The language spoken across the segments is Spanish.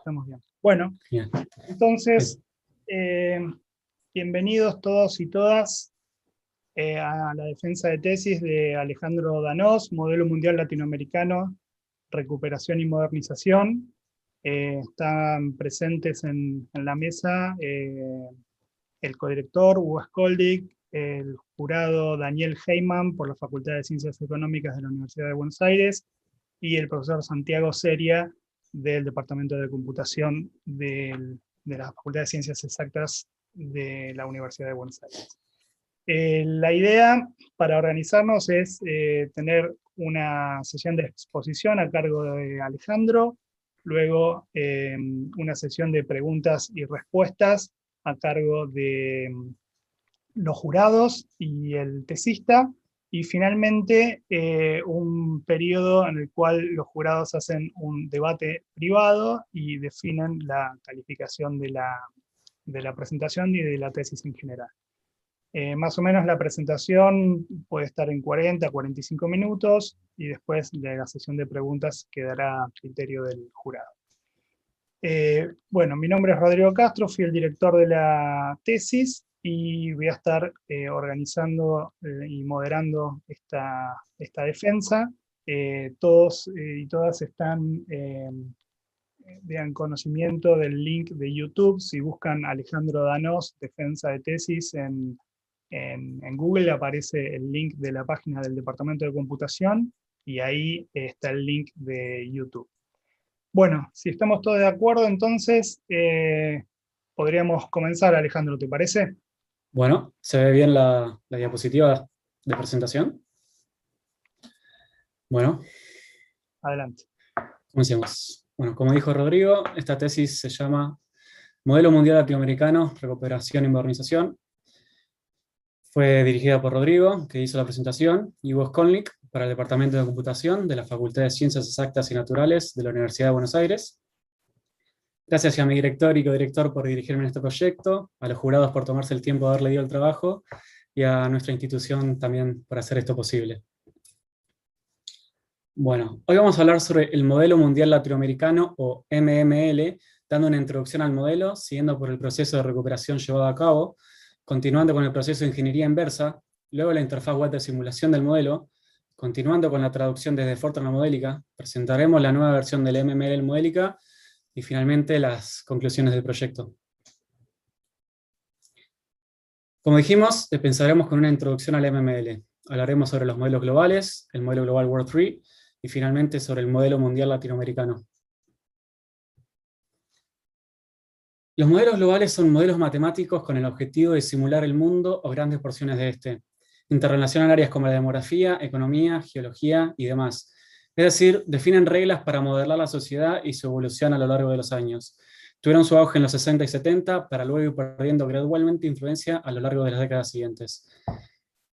Estamos bien. Bueno, Bien. entonces, bienvenidos todos y todas a la defensa de tesis de Alejandro Danós, Modelo Mundial Latinoamericano, Recuperación y Modernización. Están presentes en la mesa el codirector Hugo Skoldig, el jurado Daniel Heyman por la Facultad de Ciencias Económicas de la Universidad de Buenos Aires y el profesor Santiago Seria del Departamento de Computación de la Facultad de Ciencias Exactas de la Universidad de Buenos Aires. La idea para organizarnos es tener una sesión de exposición a cargo de Alejandro, luego una sesión de preguntas y respuestas a cargo de los jurados y el tesista, y finalmente un periodo en el cual los jurados hacen un debate privado y definen la calificación de la presentación y de la tesis en general. Más o menos la presentación puede estar en 40 a 45 minutos y después de la sesión de preguntas quedará a criterio del jurado. Bueno, mi nombre es Rodrigo Castro, fui el director de la tesis y voy a estar organizando y moderando esta defensa. Todos y todas están en conocimiento del link de YouTube. Si buscan Alejandro Danós, defensa de tesis en Google, aparece el link de la página del Departamento de Computación y ahí está el link de YouTube. Bueno, si estamos todos de acuerdo, entonces podríamos comenzar, Alejandro, ¿te parece? Bueno, ¿se ve bien la diapositiva de presentación? Bueno, Adelante. comencemos. Bueno, como dijo Rodrigo, esta tesis se llama Modelo Mundial Latinoamericano, Recuperación y Modernización. Fue dirigida por Rodrigo, que hizo la presentación, y Hugo Skoldig, para el Departamento de Computación de la Facultad de Ciencias Exactas y Naturales de la Universidad de Buenos Aires. Gracias a mi director y codirector por dirigirme en este proyecto, a los jurados por tomarse el tiempo de haberle dado el trabajo, y a nuestra institución también por hacer esto posible. Bueno, hoy vamos a hablar sobre el Modelo Mundial Latinoamericano, o MML, dando una introducción al modelo, siguiendo por el proceso de recuperación llevado a cabo, continuando con el proceso de ingeniería inversa, luego la interfaz web de simulación del modelo, continuando con la traducción desde Fortran a Modelica, presentaremos la nueva versión del MML en Modelica, y finalmente las conclusiones del proyecto. Como dijimos, pensaremos con una introducción al MML. Hablaremos sobre los modelos globales, el modelo global World 3, y finalmente sobre el modelo mundial latinoamericano. Los modelos globales son modelos matemáticos con el objetivo de simular el mundo o grandes porciones de este. Interrelacionan áreas como la demografía, economía, geología y demás. Es decir, definen reglas para modelar la sociedad y su evolución a lo largo de los años. Tuvieron su auge en los 60 y 70, para luego ir perdiendo gradualmente influencia a lo largo de las décadas siguientes.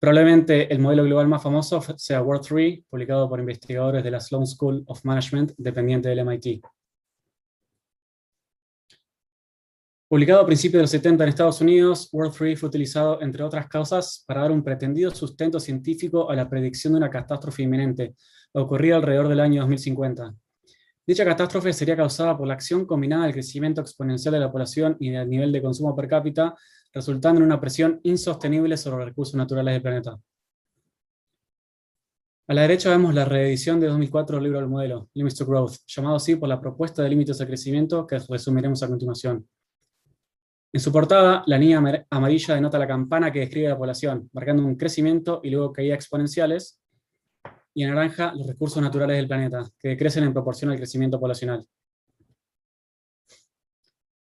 Probablemente el modelo global más famoso sea World 3, publicado por investigadores de la Sloan School of Management, dependiente del MIT. Publicado a principios de los 70 en Estados Unidos, World 3 fue utilizado, entre otras causas, para dar un pretendido sustento científico a la predicción de una catástrofe inminente, ocurrida alrededor del año 2050. Dicha catástrofe sería causada por la acción combinada del crecimiento exponencial de la población y del nivel de consumo per cápita, resultando en una presión insostenible sobre los recursos naturales del planeta. A la derecha vemos la reedición de 2004 del libro del modelo, Limits to Growth, llamado así por la propuesta de límites al crecimiento que resumiremos a continuación. En su portada, la línea amarilla denota la campana que describe la población, marcando un crecimiento y luego caídas exponenciales, y en naranja los recursos naturales del planeta, que decrecen en proporción al crecimiento poblacional.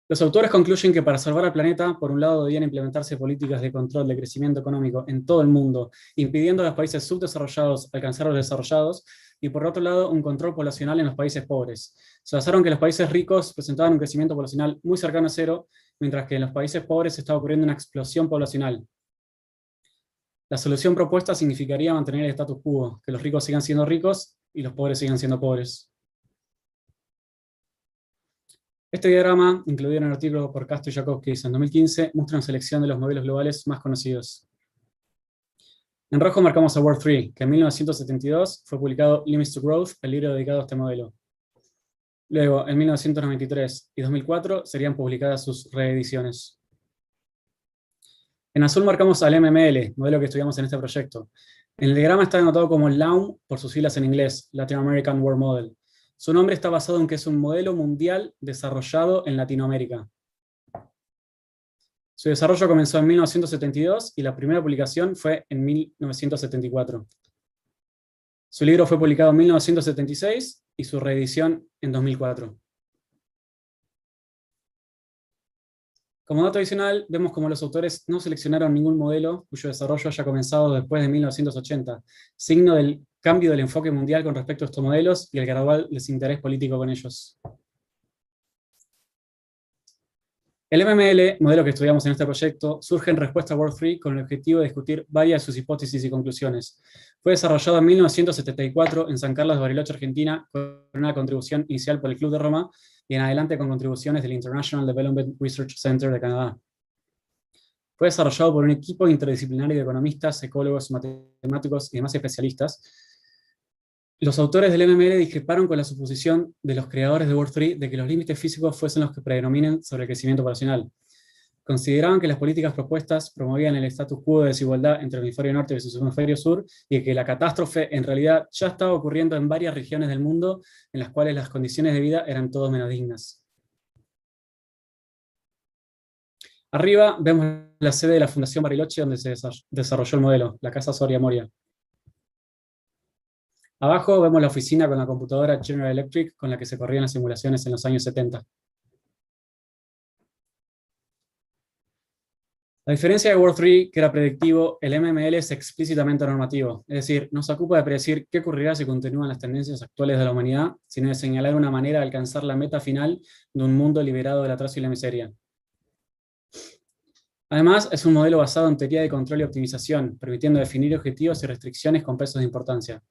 Los autores concluyen que para salvar al planeta, por un lado debían implementarse políticas de control de crecimiento económico en todo el mundo, impidiendo a los países subdesarrollados alcanzar a los desarrollados, y por otro lado un control poblacional en los países pobres. Se basaron que los países ricos presentaban un crecimiento poblacional muy cercano a cero, mientras que en los países pobres estaba ocurriendo una explosión poblacional. La solución propuesta significaría mantener el status quo, que los ricos sigan siendo ricos y los pobres sigan siendo pobres. Este diagrama, incluido en un artículo por Castro y Jakowskis en 2015, muestra una selección de los modelos globales más conocidos. En rojo marcamos a World 3, que en 1972 fue publicado Limits to Growth, el libro dedicado a este modelo. Luego, en 1993 y 2004 serían publicadas sus reediciones. En azul marcamos al MML, modelo que estudiamos en este proyecto. En el diagrama está anotado como LAM por sus siglas en inglés, Latin American World Model. Su nombre está basado en que es un modelo mundial desarrollado en Latinoamérica. Su desarrollo comenzó en 1972 y la primera publicación fue en 1974. Su libro fue publicado en 1976 y su reedición en 2004. Como dato adicional, vemos como los autores no seleccionaron ningún modelo cuyo desarrollo haya comenzado después de 1980, signo del cambio del enfoque mundial con respecto a estos modelos y el gradual desinterés político con ellos. El MML, modelo que estudiamos en este proyecto, surge en respuesta a World 3 con el objetivo de discutir varias de sus hipótesis y conclusiones. Fue desarrollado en 1974 en San Carlos de Bariloche, Argentina, con una contribución inicial por el Club de Roma y en adelante con contribuciones del International Development Research Center de Canadá. Fue desarrollado por un equipo interdisciplinario de economistas, ecólogos, matemáticos y demás especialistas. Los autores del MML discreparon con la suposición de los creadores de World 3 de que los límites físicos fuesen los que predominen sobre el crecimiento poblacional. Consideraban que las políticas propuestas promovían el status quo de desigualdad entre el hemisferio norte y el hemisferio sur, y que la catástrofe en realidad ya estaba ocurriendo en varias regiones del mundo en las cuales las condiciones de vida eran todo menos dignas. Arriba vemos la sede de la Fundación Bariloche donde se desarrolló el modelo, la Casa Soria Moria. Abajo vemos la oficina con la computadora General Electric con la que se corrían las simulaciones en los años 70. A diferencia de World 3, que era predictivo, el MML es explícitamente normativo, es decir, no se ocupa de predecir qué ocurrirá si continúan las tendencias actuales de la humanidad, sino de señalar una manera de alcanzar la meta final de un mundo liberado del atraso y la miseria. Además, es un modelo basado en teoría de control y optimización, permitiendo definir objetivos y restricciones con pesos de importancia.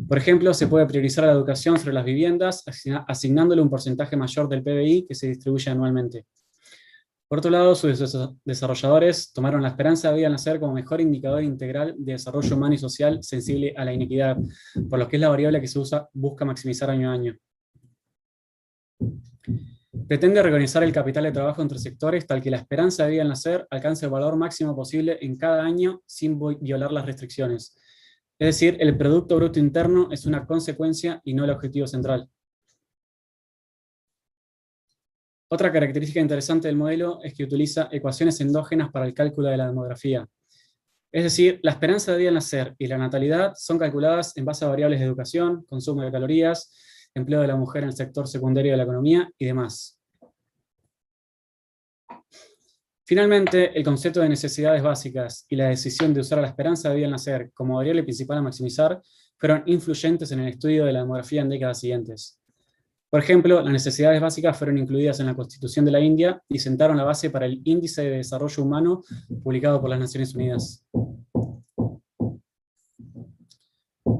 Por ejemplo, se puede priorizar la educación sobre las viviendas, asignándole un porcentaje mayor del PBI que se distribuye anualmente. Por otro lado, sus desarrolladores tomaron la esperanza de vida al nacer como mejor indicador integral de desarrollo humano y social sensible a la inequidad, por lo que es la variable que se busca maximizar año a año. Pretende reorganizar el capital de trabajo entre sectores tal que la esperanza de vida al nacer alcance el valor máximo posible en cada año sin violar las restricciones. Es decir, el Producto Bruto Interno es una consecuencia y no el objetivo central. Otra característica interesante del modelo es que utiliza ecuaciones endógenas para el cálculo de la demografía. Es decir, la esperanza de vida al nacer y la natalidad son calculadas en base a variables de educación, consumo de calorías, empleo de la mujer en el sector secundario de la economía y demás. Finalmente, el concepto de necesidades básicas y la decisión de usar a la esperanza de vida al nacer como variable principal a maximizar fueron influyentes en el estudio de la demografía en décadas siguientes. Por ejemplo, las necesidades básicas fueron incluidas en la Constitución de la India y sentaron la base para el Índice de Desarrollo Humano publicado por las Naciones Unidas.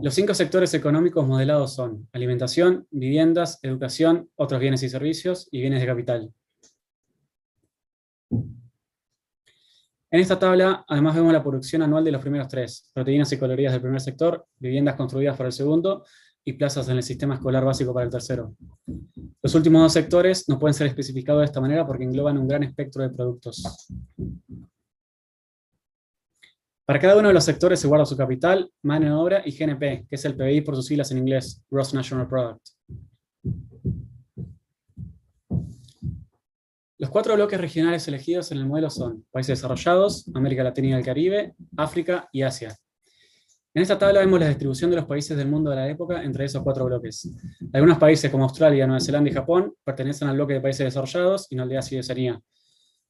Los 5 sectores económicos modelados son alimentación, viviendas, educación, otros bienes y servicios y bienes de capital. En esta tabla, además vemos la producción anual de los primeros 3, proteínas y calorías del primer sector, viviendas construidas por el segundo y plazas en el sistema escolar básico para el tercero. Los últimos 2 sectores no pueden ser especificados de esta manera porque engloban un gran espectro de productos. Para cada uno de los sectores se guarda su capital, mano de obra y GNP, que es el PBI por sus siglas en inglés, Gross National Product. Los 4 bloques regionales elegidos en el modelo son países desarrollados, América Latina y el Caribe, África y Asia. En esta tabla vemos la distribución de los países del mundo de la época entre esos 4 bloques. Algunos países como Australia, Nueva Zelanda y Japón pertenecen al bloque de países desarrollados y no al de Asia y Oceanía.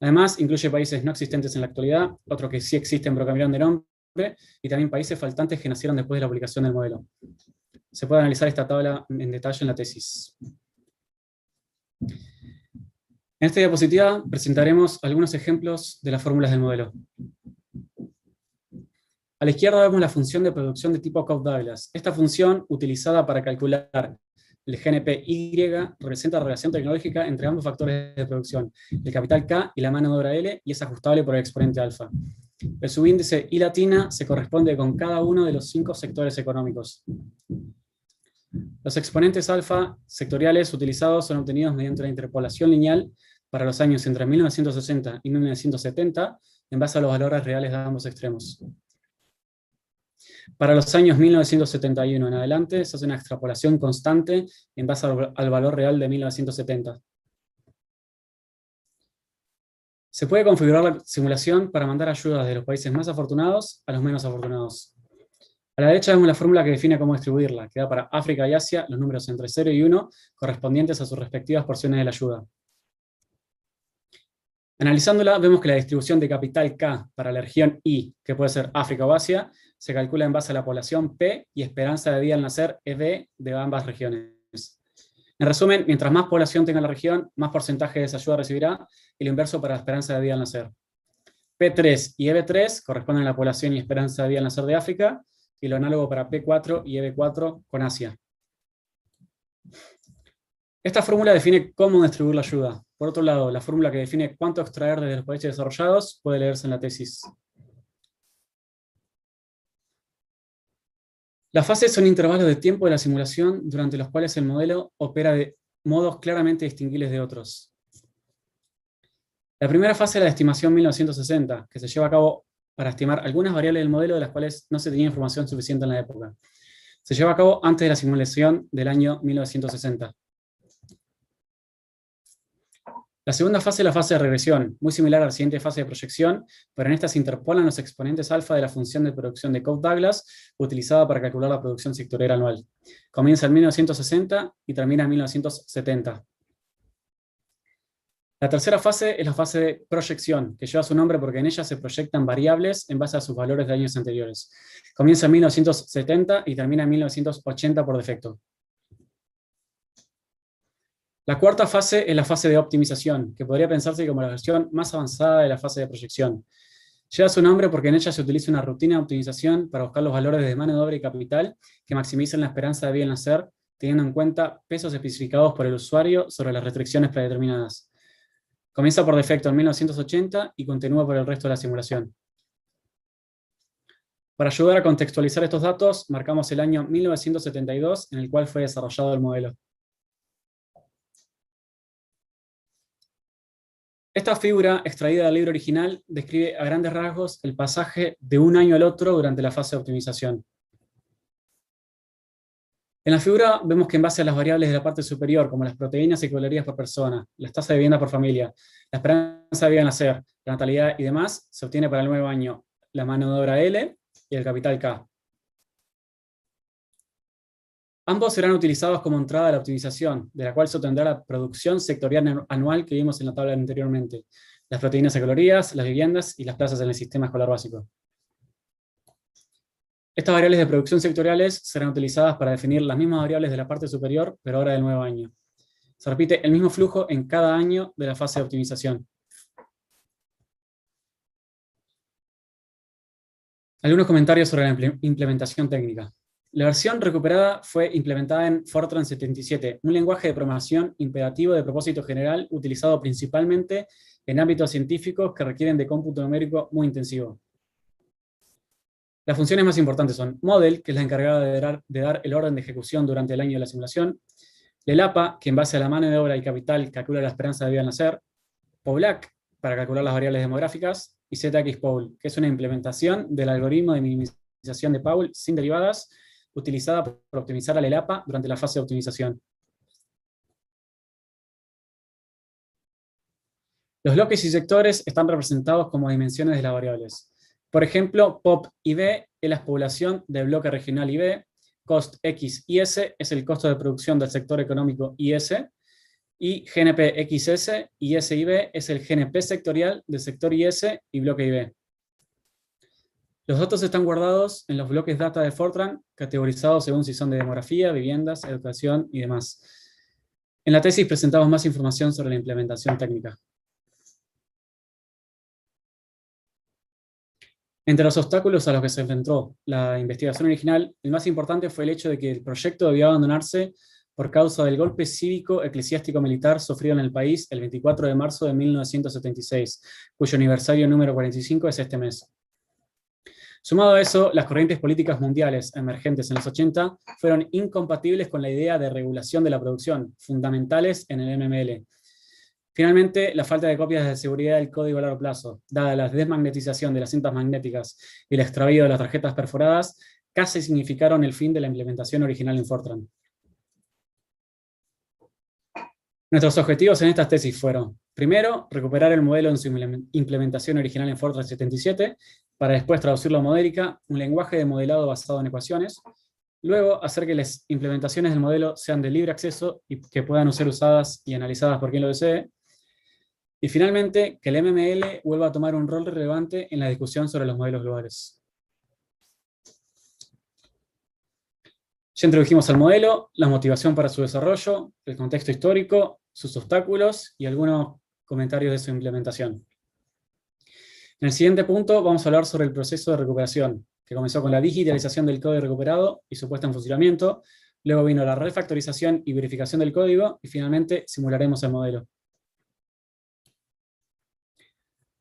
Además, incluye países no existentes en la actualidad, otros que sí existen pero cambiaron de nombre, y también países faltantes que nacieron después de la publicación del modelo. Se puede analizar esta tabla en detalle en la tesis. En esta diapositiva presentaremos algunos ejemplos de las fórmulas del modelo. A la izquierda vemos la función de producción de tipo Cobb-Douglas. Esta función, utilizada para calcular el GNP-Y, representa la relación tecnológica entre ambos factores de producción, el capital K y la mano de obra L, y es ajustable por el exponente alfa. El subíndice I latina se corresponde con cada uno de los 5 sectores económicos. Los exponentes alfa sectoriales utilizados son obtenidos mediante la interpolación lineal para los años entre 1960 y 1970, en base a los valores reales de ambos extremos. Para los años 1971 en adelante, se hace una extrapolación constante en base al valor real de 1970. Se puede configurar la simulación para mandar ayudas de los países más afortunados a los menos afortunados. A la derecha vemos la fórmula que define cómo distribuirla, que da para África y Asia los números entre 0 y 1 correspondientes a sus respectivas porciones de la ayuda. Analizándola, vemos que la distribución de capital K para la región I, que puede ser África o Asia, se calcula en base a la población P y esperanza de vida al nacer EB de ambas regiones. En resumen, mientras más población tenga la región, más porcentaje de esa ayuda recibirá, y lo inverso para la esperanza de vida al nacer. P3 y EB3 corresponden a la población y esperanza de vida al nacer de África, y lo análogo para P4 y EB4 con Asia. Esta fórmula define cómo distribuir la ayuda. Por otro lado, la fórmula que define cuánto extraer desde los países desarrollados puede leerse en la tesis. Las fases son intervalos de tiempo de la simulación durante los cuales el modelo opera de modos claramente distinguibles de otros. La primera fase es la estimación 1960, que se lleva a cabo para estimar algunas variables del modelo de las cuales no se tenía información suficiente en la época. Se lleva a cabo antes de la simulación del año 1960. La segunda fase es la fase de regresión, muy similar a la siguiente fase de proyección, pero en esta se interpolan los exponentes alfa de la función de producción de Cobb-Douglas, utilizada para calcular la producción sectorial anual. Comienza en 1960 y termina en 1970. La tercera fase es la fase de proyección, que lleva su nombre porque en ella se proyectan variables en base a sus valores de años anteriores. Comienza en 1970 y termina en 1980 por defecto. La cuarta fase es la fase de optimización, que podría pensarse como la versión más avanzada de la fase de proyección. Lleva su nombre porque en ella se utiliza una rutina de optimización para buscar los valores de mano de obra y capital que maximicen la esperanza de vida al nacer, teniendo en cuenta pesos especificados por el usuario sobre las restricciones predeterminadas. Comienza por defecto en 1980 y continúa por el resto de la simulación. Para ayudar a contextualizar estos datos, marcamos el año 1972 en el cual fue desarrollado el modelo. Esta figura, extraída del libro original, describe a grandes rasgos el pasaje de un año al otro durante la fase de optimización. En la figura vemos que en base a las variables de la parte superior, como las proteínas y calorías por persona, las tasas de vivienda por familia, la esperanza de vida al nacer, la natalidad y demás, se obtiene para el nuevo año la mano de obra L y el capital K. Ambos serán utilizados como entrada a la optimización, de la cual se obtendrá la producción sectorial anual que vimos en la tabla anteriormente, las proteínas y calorías, las viviendas y las plazas en el sistema escolar básico. Estas variables de producción sectoriales serán utilizadas para definir las mismas variables de la parte superior, pero ahora del nuevo año. Se repite el mismo flujo en cada año de la fase de optimización. Algunos comentarios sobre la implementación técnica. La versión recuperada fue implementada en Fortran 77, un lenguaje de programación imperativo de propósito general utilizado principalmente en ámbitos científicos que requieren de cómputo numérico muy intensivo. Las funciones más importantes son Model, que es la encargada de dar el orden de ejecución durante el año de la simulación, LELAPA, que en base a la mano de obra y capital calcula la esperanza de vida al nacer, POULAC, para calcular las variables demográficas, y ZXPOUL, que es una implementación del algoritmo de minimización de Paul sin derivadas, utilizada para optimizar a LELAPA durante la fase de optimización. Los bloques y sectores están representados como dimensiones de las variables. Por ejemplo, POP IB es la población del bloque regional IB, cost X y S es el costo de producción del sector económico IS, y GNP XS y SIB es el GNP sectorial del sector IS y bloque IB. Los datos están guardados en los bloques data de Fortran, categorizados según si son de demografía, viviendas, educación y demás. En la tesis presentamos más información sobre la implementación técnica. Entre los obstáculos a los que se enfrentó la investigación original, el más importante fue el hecho de que el proyecto debió abandonarse por causa del golpe cívico eclesiástico militar sufrido en el país el 24 de marzo de 1976, cuyo aniversario número 45 es este mes. Sumado a eso, las corrientes políticas mundiales emergentes en los 80 fueron incompatibles con la idea de regulación de la producción, fundamentales en el MML. Finalmente, la falta de copias de seguridad del código a largo plazo, dada la desmagnetización de las cintas magnéticas y el extravío de las tarjetas perforadas, casi significaron el fin de la implementación original en Fortran. Nuestros objetivos en estas tesis fueron, primero, recuperar el modelo en su implementación original en Fortran 77, para después traducirlo a Modelica, un lenguaje de modelado basado en ecuaciones. Luego, hacer que las implementaciones del modelo sean de libre acceso y que puedan ser usadas y analizadas por quien lo desee. Y finalmente, que el MML vuelva a tomar un rol relevante en la discusión sobre los modelos globales. Ya introdujimos al modelo, la motivación para su desarrollo, el contexto histórico, sus obstáculos y algunos comentarios de su implementación. En el siguiente punto vamos a hablar sobre el proceso de recuperación, que comenzó con la digitalización del código recuperado y su puesta en funcionamiento, luego vino la refactorización y verificación del código, y finalmente simularemos el modelo.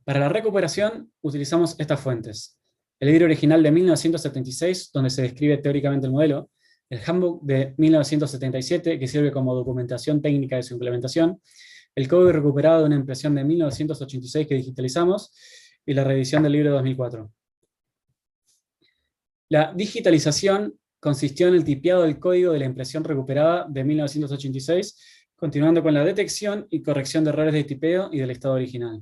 Para la recuperación utilizamos estas fuentes. El libro original de 1976, donde se describe teóricamente el modelo, el Handbook de 1977, que sirve como documentación técnica de su implementación, el código recuperado de una impresión de 1986 que digitalizamos, y la reedición del libro de 2004. La digitalización consistió en el tipeado del código de la impresión recuperada de 1986, continuando con la detección y corrección de errores de tipeo y del estado original.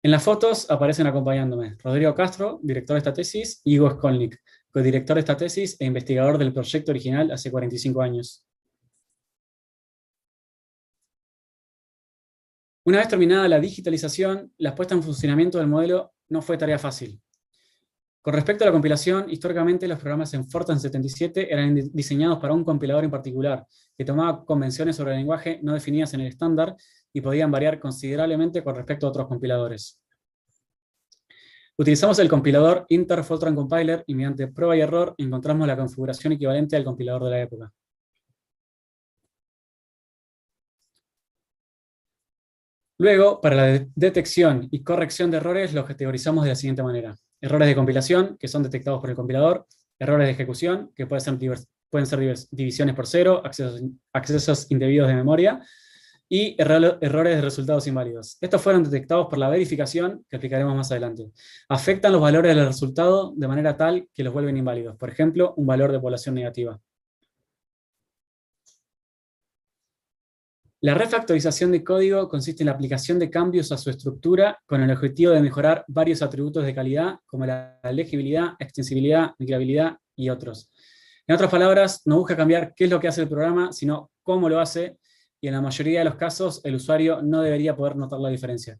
En las fotos aparecen acompañándome Rodrigo Castro, director de esta tesis, y Hugo Skolnik, codirector de esta tesis e investigador del proyecto original hace 45 años. Una vez terminada la digitalización, la puesta en funcionamiento del modelo no fue tarea fácil. Con respecto a la compilación, históricamente los programas en Fortran 77 eran diseñados para un compilador en particular, que tomaba convenciones sobre el lenguaje no definidas en el estándar y podían variar considerablemente con respecto a otros compiladores. Utilizamos el compilador Inter Fortran Compiler y mediante prueba y error encontramos la configuración equivalente al compilador de la época. Luego, para la detección y corrección de errores, los categorizamos de la siguiente manera. Errores de compilación, que son detectados por el compilador. Errores de ejecución, que pueden ser divisiones por cero, accesos indebidos de memoria. Y errores de resultados inválidos. Estos fueron detectados por la verificación, que explicaremos más adelante. Afectan los valores del resultado de manera tal que los vuelven inválidos. Por ejemplo, un valor de población negativa. La refactorización de código consiste en la aplicación de cambios a su estructura con el objetivo de mejorar varios atributos de calidad, como la legibilidad, extensibilidad, migrabilidad y otros. En otras palabras, no busca cambiar qué es lo que hace el programa, sino cómo lo hace, y en la mayoría de los casos el usuario no debería poder notar la diferencia.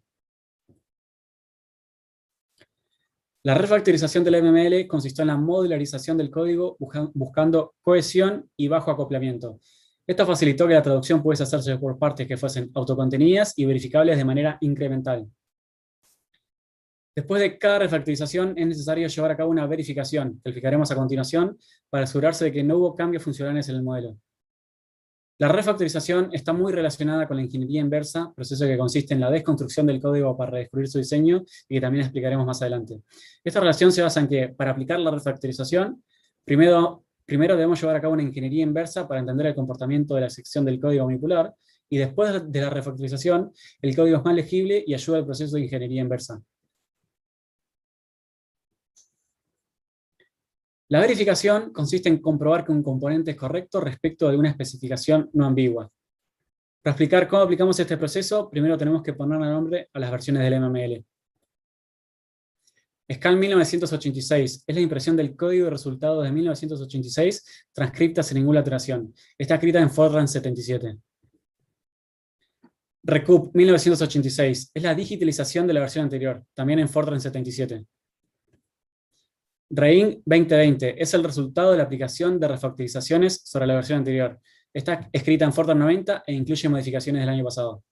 La refactorización del MML consistió en la modularización del código buscando cohesión y bajo acoplamiento. Esto facilitó que la traducción pudiese hacerse por partes que fuesen autocontenidas y verificables de manera incremental. Después de cada refactorización es necesario llevar a cabo una verificación, que explicaremos a continuación, para asegurarse de que no hubo cambios funcionales en el modelo. La refactorización está muy relacionada con la ingeniería inversa, proceso que consiste en la desconstrucción del código para descubrir su diseño y que también explicaremos más adelante. Esta relación se basa en que, para aplicar la refactorización, primero debemos llevar a cabo una ingeniería inversa para entender el comportamiento de la sección del código manipular, y después de la refactorización, el código es más legible y ayuda al proceso de ingeniería inversa. La verificación consiste en comprobar que un componente es correcto respecto de alguna especificación no ambigua. Para explicar cómo aplicamos este proceso, primero tenemos que ponerle nombre a las versiones del MML. SCAN 1986 es la impresión del código de resultados de 1986 transcripta sin ninguna alteración. Está escrita en Fortran 77. Recoup 1986 es la digitalización de la versión anterior, también en Fortran 77. Rein 2020 es el resultado de la aplicación de refactorizaciones sobre la versión anterior. Está escrita en Fortran 90 e incluye modificaciones del año pasado.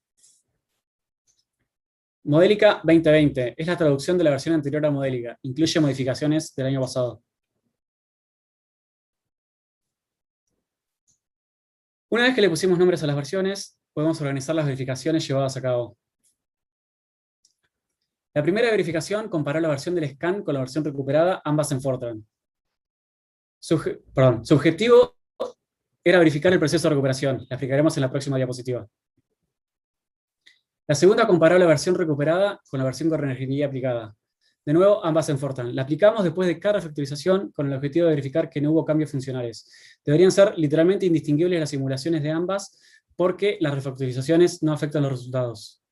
Modelica 2020 es la traducción de la versión anterior a Modelica. Incluye modificaciones del año pasado. Una vez que le pusimos nombres a las versiones, podemos organizar las verificaciones llevadas a cabo. La primera verificación comparó la versión del scan con la versión recuperada, ambas en Fortran. Su objetivo era verificar el proceso de recuperación. La explicaremos en la próxima diapositiva. La segunda comparó la versión recuperada con la versión con ingeniería aplicada. De nuevo, ambas en Fortran. La aplicamos después de cada refactorización con el objetivo de verificar que no hubo cambios funcionales. Deberían ser literalmente indistinguibles las simulaciones de ambas porque las refactorizaciones no afectan los resultados.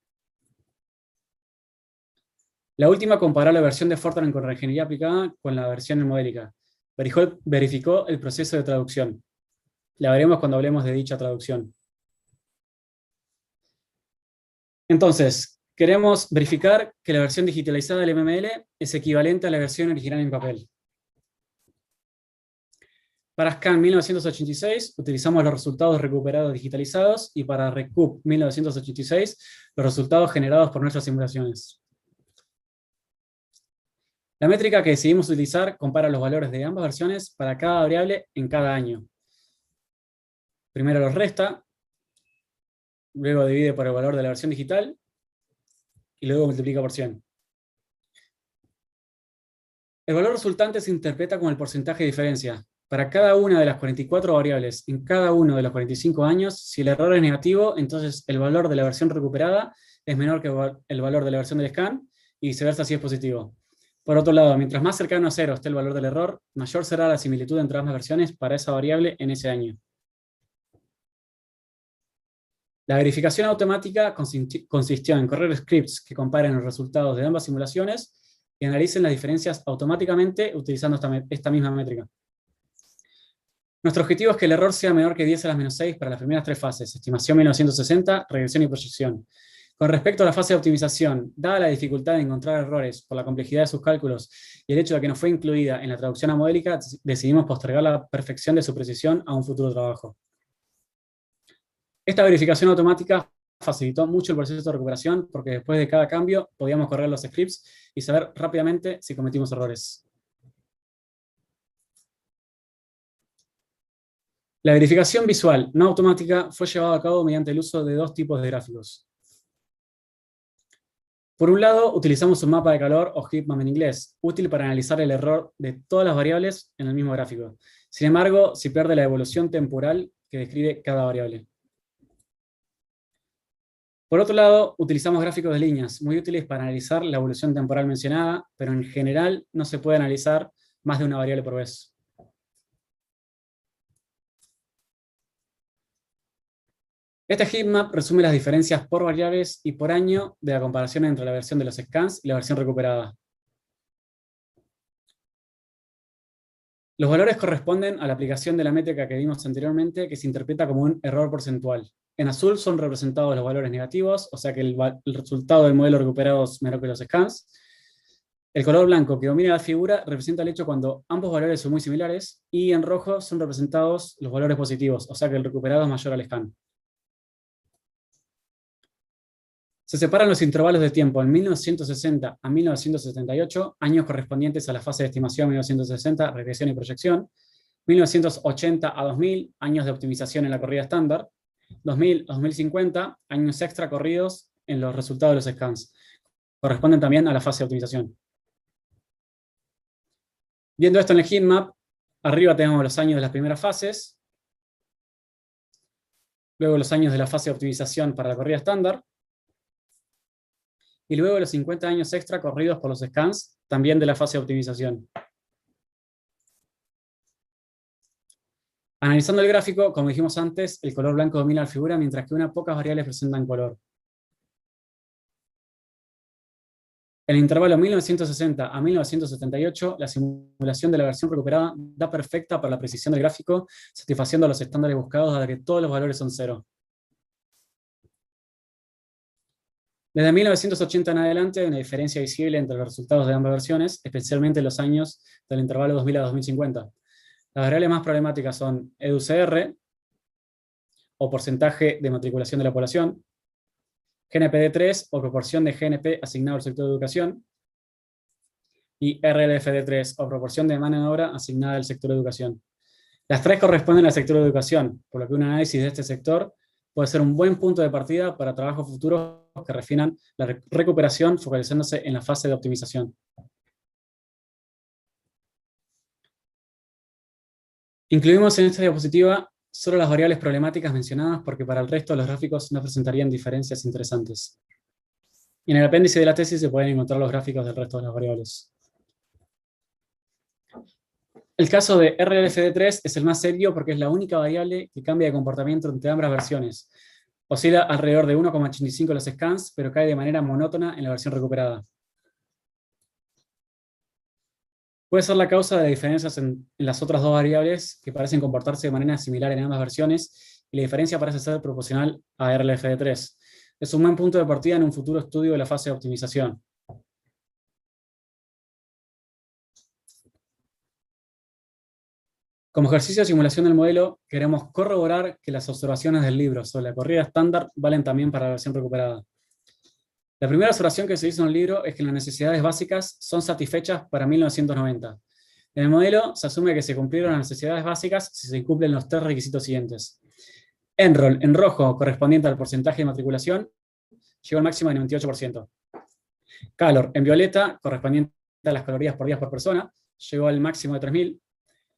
La última comparó la versión de Fortran con reingeniería aplicada con la versión en modélica. Verificó el proceso de traducción. La veremos cuando hablemos de dicha traducción. Entonces, queremos verificar que la versión digitalizada del MML es equivalente a la versión original en papel. Para Scan 1986 utilizamos los resultados recuperados digitalizados y para Recup 1986 los resultados generados por nuestras simulaciones. La métrica que decidimos utilizar compara los valores de ambas versiones para cada variable en cada año. Primero los resta, luego divide por el valor de la versión digital y luego multiplica por 100. El valor resultante se interpreta como el porcentaje de diferencia. Para cada una de las 44 variables en cada uno de los 45 años, si el error es negativo, entonces el valor de la versión recuperada es menor que el valor de la versión del scan y viceversa si es positivo. Por otro lado, mientras más cercano a 0 esté el valor del error, mayor será la similitud entre ambas versiones para esa variable en ese año. La verificación automática consistió en correr scripts que comparen los resultados de ambas simulaciones y analicen las diferencias automáticamente utilizando esta misma métrica. Nuestro objetivo es que el error sea menor que 10 a la menos 6 para las primeras tres fases, estimación 1960, regresión y proyección. Con respecto a la fase de optimización, dada la dificultad de encontrar errores por la complejidad de sus cálculos y el hecho de que no fue incluida en la traducción a modélica, decidimos postergar la perfección de su precisión a un futuro trabajo. Esta verificación automática facilitó mucho el proceso de recuperación porque después de cada cambio podíamos correr los scripts y saber rápidamente si cometimos errores. La verificación visual no automática fue llevada a cabo mediante el uso de dos tipos de gráficos. Por un lado, utilizamos un mapa de calor o heatmap en inglés, útil para analizar el error de todas las variables en el mismo gráfico. Sin embargo, se pierde la evolución temporal que describe cada variable. Por otro lado, utilizamos gráficos de líneas, muy útiles para analizar la evolución temporal mencionada, pero en general no se puede analizar más de una variable por vez. Este heatmap resume las diferencias por variables y por año de la comparación entre la versión de los scans y la versión recuperada. Los valores corresponden a la aplicación de la métrica que vimos anteriormente, que se interpreta como un error porcentual. En azul son representados los valores negativos, o sea que el resultado del modelo recuperado es menor que los scans. El color blanco que domina la figura representa el hecho cuando ambos valores son muy similares, y en rojo son representados los valores positivos, o sea que el recuperado es mayor al scan. Se separan los intervalos de tiempo en 1960 a 1978, años correspondientes a la fase de estimación 1960, regresión y proyección, 1980 a 2000, años de optimización en la corrida estándar, 2000 a 2050, años extra corridos en los resultados de los scans. Corresponden también a la fase de optimización. Viendo esto en el heatmap, arriba tenemos los años de las primeras fases, luego los años de la fase de optimización para la corrida estándar, y luego los 50 años extra corridos por los scans, también de la fase de optimización. Analizando el gráfico, como dijimos antes, el color blanco domina la figura, mientras que unas pocas variables presentan color. En el intervalo 1960 a 1978, la simulación de la versión recuperada da perfecta para la precisión del gráfico, satisfaciendo los estándares buscados dado que todos los valores son cero. Desde 1980 en adelante hay una diferencia visible entre los resultados de ambas versiones, especialmente en los años del intervalo 2000 a 2050. Las variables más problemáticas son EDUCR, o porcentaje de matriculación de la población, GNPD3, o proporción de GNP asignado al sector de educación, y RLFD3, o proporción de mano de obra asignada al sector de educación. Las tres corresponden al sector de educación, por lo que un análisis de este sector puede ser un buen punto de partida para trabajos futuros que refinan la recuperación focalizándose en la fase de optimización. Incluimos en esta diapositiva solo las variables problemáticas mencionadas porque para el resto los gráficos no presentarían diferencias interesantes. Y en el apéndice de la tesis se pueden encontrar los gráficos del resto de las variables. El caso de RLFD3 es el más serio porque es la única variable que cambia de comportamiento entre ambas versiones. Oscila alrededor de 1,85 los scans, pero cae de manera monótona en la versión recuperada. Puede ser la causa de diferencias en las otras dos variables que parecen comportarse de manera similar en ambas versiones, y la diferencia parece ser proporcional a RLFD3. Es un buen punto de partida en un futuro estudio de la fase de optimización. Como ejercicio de simulación del modelo, queremos corroborar que las observaciones del libro sobre la corrida estándar valen también para la versión recuperada. La primera observación que se hizo en el libro es que las necesidades básicas son satisfechas para 1990. En el modelo se asume que se cumplieron las necesidades básicas si se cumplen los tres requisitos siguientes. Enroll, en rojo, correspondiente al porcentaje de matriculación, llegó al máximo de 98%. Calor, en violeta, correspondiente a las calorías por día por persona, llegó al máximo de 3.000.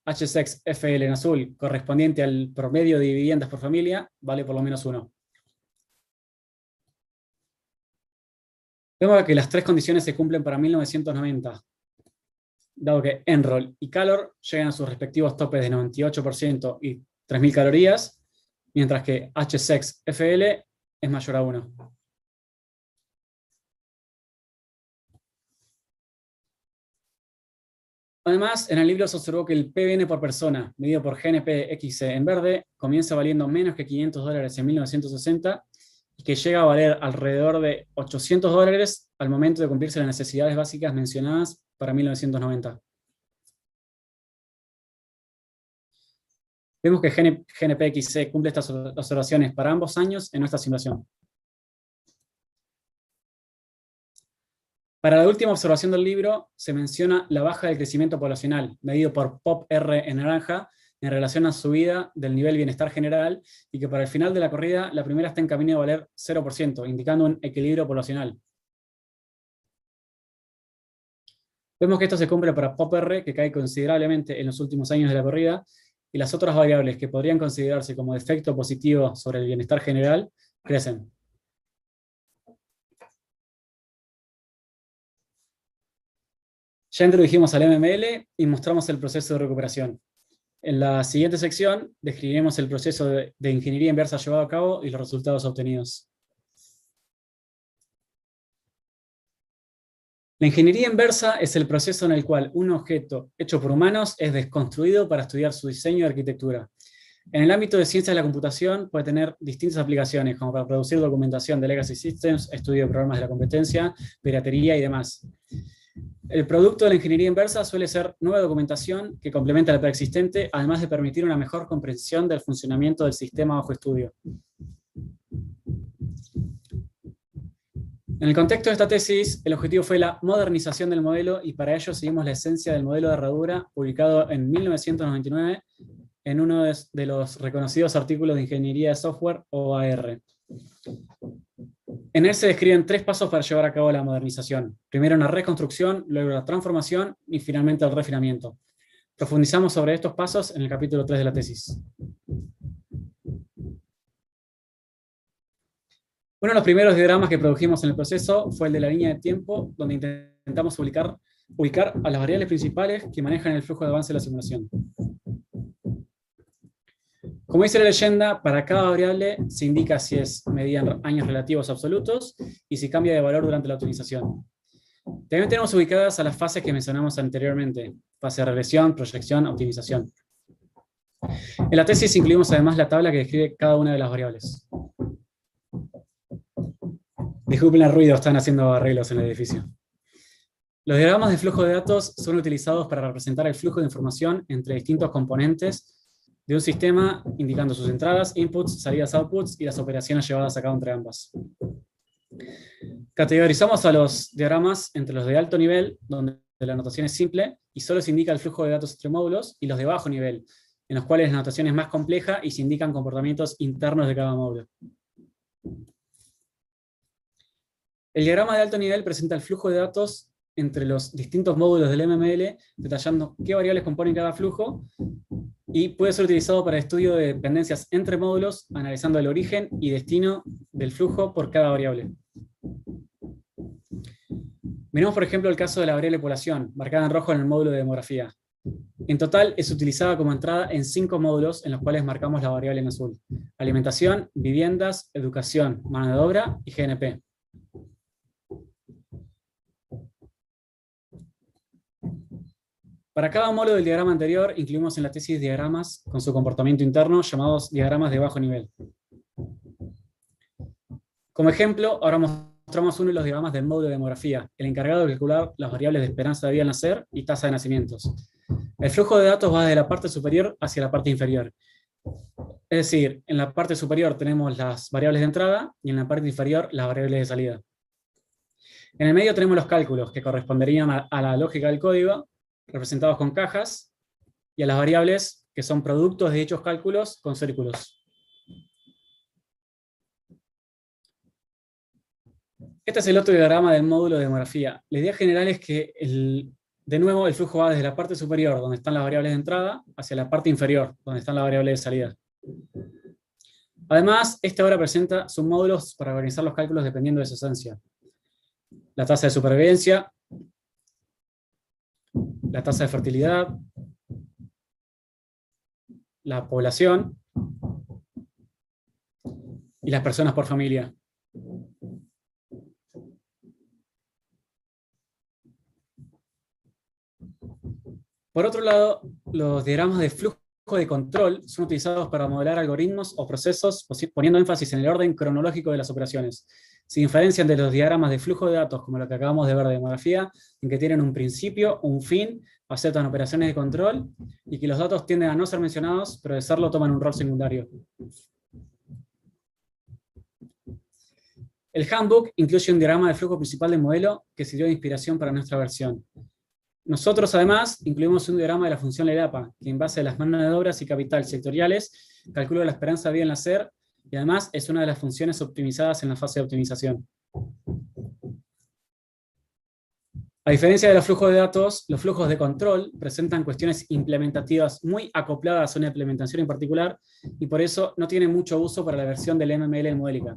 HSEX FL en azul, correspondiente al promedio de viviendas por familia, vale por lo menos 1. Vemos que las tres condiciones se cumplen para 1990, dado que Enroll y Calor llegan a sus respectivos topes de 98% y 3.000 calorías, mientras que HSEX FL es mayor a 1. Además, en el libro se observó que el PBN por persona, medido por GNP-XC en verde, comienza valiendo menos que $500 en 1960 y que llega a valer alrededor de $800 al momento de cumplirse las necesidades básicas mencionadas para 1990. Vemos que GNP-XC cumple estas observaciones para ambos años en nuestra simulación. Para la última observación del libro, se menciona la baja del crecimiento poblacional, medido por POP-R en naranja, en relación a subida del nivel bienestar general, y que para el final de la corrida, la primera está en camino de valer 0%, indicando un equilibrio poblacional. Vemos que esto se cumple para POP-R, que cae considerablemente en los últimos años de la corrida, y las otras variables que podrían considerarse como efecto positivo sobre el bienestar general, crecen. Ya introdujimos al MML y mostramos el proceso de recuperación. En la siguiente sección describiremos el proceso de ingeniería inversa llevado a cabo y los resultados obtenidos. La ingeniería inversa es el proceso en el cual un objeto hecho por humanos es desconstruido para estudiar su diseño y arquitectura. En el ámbito de ciencias de la computación puede tener distintas aplicaciones, como para producir documentación de legacy systems, estudio de programas de la competencia, piratería y demás. El producto de la ingeniería inversa suele ser nueva documentación que complementa la preexistente, además de permitir una mejor comprensión del funcionamiento del sistema bajo estudio. En el contexto de esta tesis, el objetivo fue la modernización del modelo, y para ello seguimos la esencia del modelo de herradura, publicado en 1999 en uno de los reconocidos artículos de ingeniería de software, OAR. En él se describen 3 pasos para llevar a cabo la modernización. Primero una reconstrucción, luego la transformación y finalmente el refinamiento. Profundizamos sobre estos pasos en el capítulo 3 de la tesis. Uno de los primeros diagramas que produjimos en el proceso fue el de la línea de tiempo, donde intentamos ubicar a las variables principales que manejan el flujo de avance de la simulación. Como dice la leyenda, para cada variable se indica si es medida en años relativos absolutos y si cambia de valor durante la optimización. También tenemos ubicadas a las fases que mencionamos anteriormente: fase de regresión, proyección, optimización. En la tesis incluimos además la tabla que describe cada una de las variables. Disculpen el ruido, están haciendo arreglos en el edificio. Los diagramas de flujo de datos son utilizados para representar el flujo de información entre distintos componentes de un sistema, indicando sus entradas, inputs, salidas, outputs y las operaciones llevadas a cabo entre ambas. Categorizamos a los diagramas entre los de alto nivel, donde la notación es simple y solo se indica el flujo de datos entre módulos, y los de bajo nivel, en los cuales la notación es más compleja y se indican comportamientos internos de cada módulo. El diagrama de alto nivel presenta el flujo de datos entre los distintos módulos del MML, detallando qué variables componen cada flujo, y puede ser utilizado para estudio de dependencias entre módulos, analizando el origen y destino del flujo por cada variable. Miremos, por ejemplo, el caso de la variable población, marcada en rojo en el módulo de demografía. En total, es utilizada como entrada en 5 módulos en los cuales marcamos la variable en azul: alimentación, viviendas, educación, mano de obra y GNP. Para cada módulo del diagrama anterior, incluimos en la tesis diagramas con su comportamiento interno, llamados diagramas de bajo nivel. Como ejemplo, ahora mostramos uno de los diagramas del módulo de demografía, el encargado de calcular las variables de esperanza de vida al nacer y tasa de nacimientos. El flujo de datos va desde la parte superior hacia la parte inferior. Es decir, en la parte superior tenemos las variables de entrada y en la parte inferior las variables de salida. En el medio tenemos los cálculos, que corresponderían a la lógica del código, representados con cajas, y a las variables, que son productos de dichos cálculos con círculos. Este es el otro diagrama del módulo de demografía. La idea general es que, de nuevo, el flujo va desde la parte superior, donde están las variables de entrada, hacia la parte inferior, donde están las variables de salida. Además, este ahora presenta submódulos para organizar los cálculos dependiendo de su esencia: la tasa de supervivencia, la tasa de fertilidad, la población y las personas por familia. Por otro lado, los diagramas de flujo de control son utilizados para modelar algoritmos o procesos, poniendo énfasis en el orden cronológico de las operaciones. Se diferencian de los diagramas de flujo de datos, como lo que acabamos de ver de demografía, en que tienen un principio, un fin, aceptan operaciones de control, y que los datos tienden a no ser mencionados, pero de serlo toman un rol secundario. El handbook incluye un diagrama de flujo principal del modelo que sirvió de inspiración para nuestra versión. Nosotros, además, incluimos un diagrama de la función LEDAPA, que en base a las manos de obras y capital sectoriales calcula la esperanza de vida en nacer, y además es una de las funciones optimizadas en la fase de optimización. A diferencia de los flujos de datos, los flujos de control presentan cuestiones implementativas muy acopladas a una implementación en particular, y por eso no tienen mucho uso para la versión del MML en Modelica.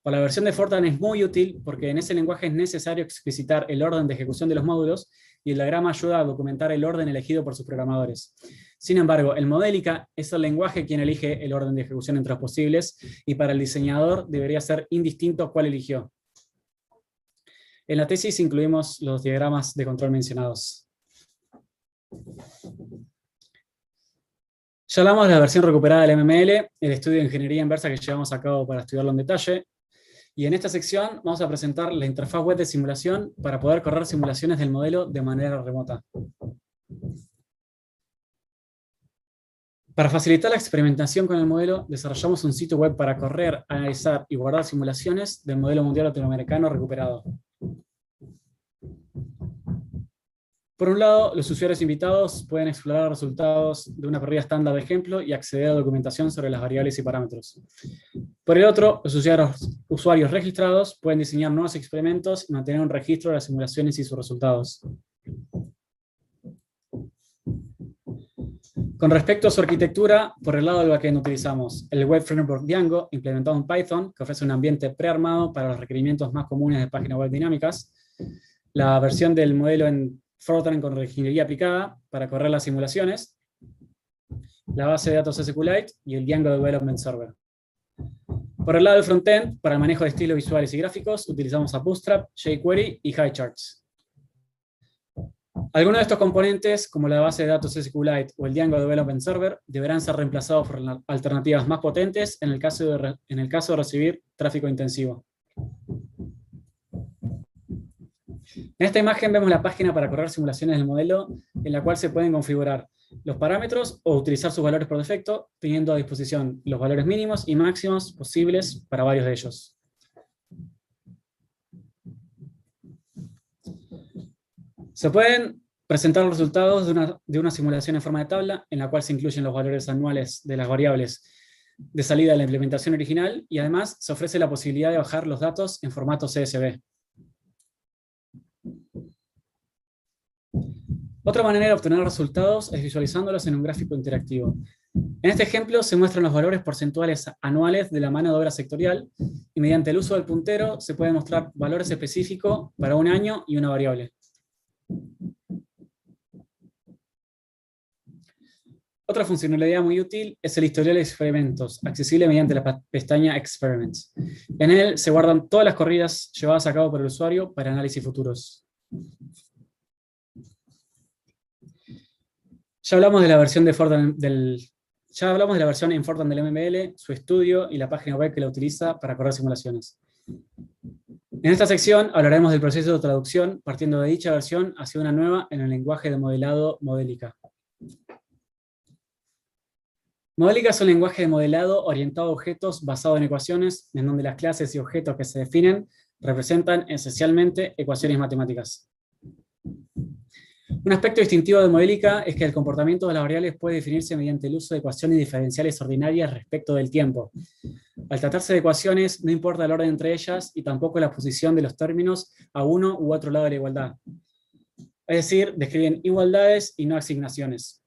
Para la versión de Fortran es muy útil porque en ese lenguaje es necesario explicitar el orden de ejecución de los módulos, y el diagrama ayuda a documentar el orden elegido por sus programadores. Sin embargo, en Modelica es el lenguaje quien elige el orden de ejecución entre los posibles, y para el diseñador debería ser indistinto cuál eligió. En la tesis incluimos los diagramas de control mencionados. Ya hablamos de la versión recuperada del MML, el estudio de ingeniería inversa que llevamos a cabo para estudiarlo en detalle. Y en esta sección vamos a presentar la interfaz web de simulación para poder correr simulaciones del modelo de manera remota. Para facilitar la experimentación con el modelo, desarrollamos un sitio web para correr, analizar y guardar simulaciones del modelo mundial latinoamericano recuperado. Por un lado, los usuarios invitados pueden explorar los resultados de una corrida estándar de ejemplo y acceder a documentación sobre las variables y parámetros. Por el otro, los usuarios registrados pueden diseñar nuevos experimentos y mantener un registro de las simulaciones y sus resultados. Con respecto a su arquitectura, por el lado del backend utilizamos el Web Framework Django, implementado en Python, que ofrece un ambiente prearmado para los requerimientos más comunes de páginas web dinámicas, la versión del modelo en Fortran con ingeniería aplicada para correr las simulaciones, la base de datos SQLite y el Django Development Server. Por el lado del frontend, para el manejo de estilos visuales y gráficos, utilizamos a Bootstrap, jQuery y HighCharts. Algunos de estos componentes, como la base de datos SQLite o el Django Development Server, deberán ser reemplazados por alternativas más potentes en el caso de recibir tráfico intensivo. En esta imagen vemos la página para correr simulaciones del modelo, en la cual se pueden configurar los parámetros o utilizar sus valores por defecto, teniendo a disposición los valores mínimos y máximos posibles para varios de ellos. Se pueden Presentar los resultados de una simulación en forma de tabla, en la cual se incluyen los valores anuales de las variables de salida de la implementación original, y además se ofrece la posibilidad de bajar los datos en formato CSV. Otra manera de obtener resultados es visualizándolos en un gráfico interactivo. En este ejemplo se muestran los valores porcentuales anuales de la mano de obra sectorial, y mediante el uso del puntero se pueden mostrar valores específicos para un año y una variable. Otra funcionalidad muy útil es el historial de experimentos, accesible mediante la pestaña Experiments. En él se guardan todas las corridas llevadas a cabo por el usuario para análisis futuros. Ya hablamos de la versión en Fortran del MML, su estudio y la página web que la utiliza para correr simulaciones. En esta sección hablaremos del proceso de traducción, partiendo de dicha versión hacia una nueva en el lenguaje de modelado Modelica. Modelica es un lenguaje de modelado orientado a objetos basado en ecuaciones, en donde las clases y objetos que se definen representan esencialmente ecuaciones matemáticas. Un aspecto distintivo de Modelica es que el comportamiento de las variables puede definirse mediante el uso de ecuaciones diferenciales ordinarias respecto del tiempo. Al tratarse de ecuaciones, no importa el orden entre ellas y tampoco la posición de los términos a uno u otro lado de la igualdad. Es decir, describen igualdades y no asignaciones.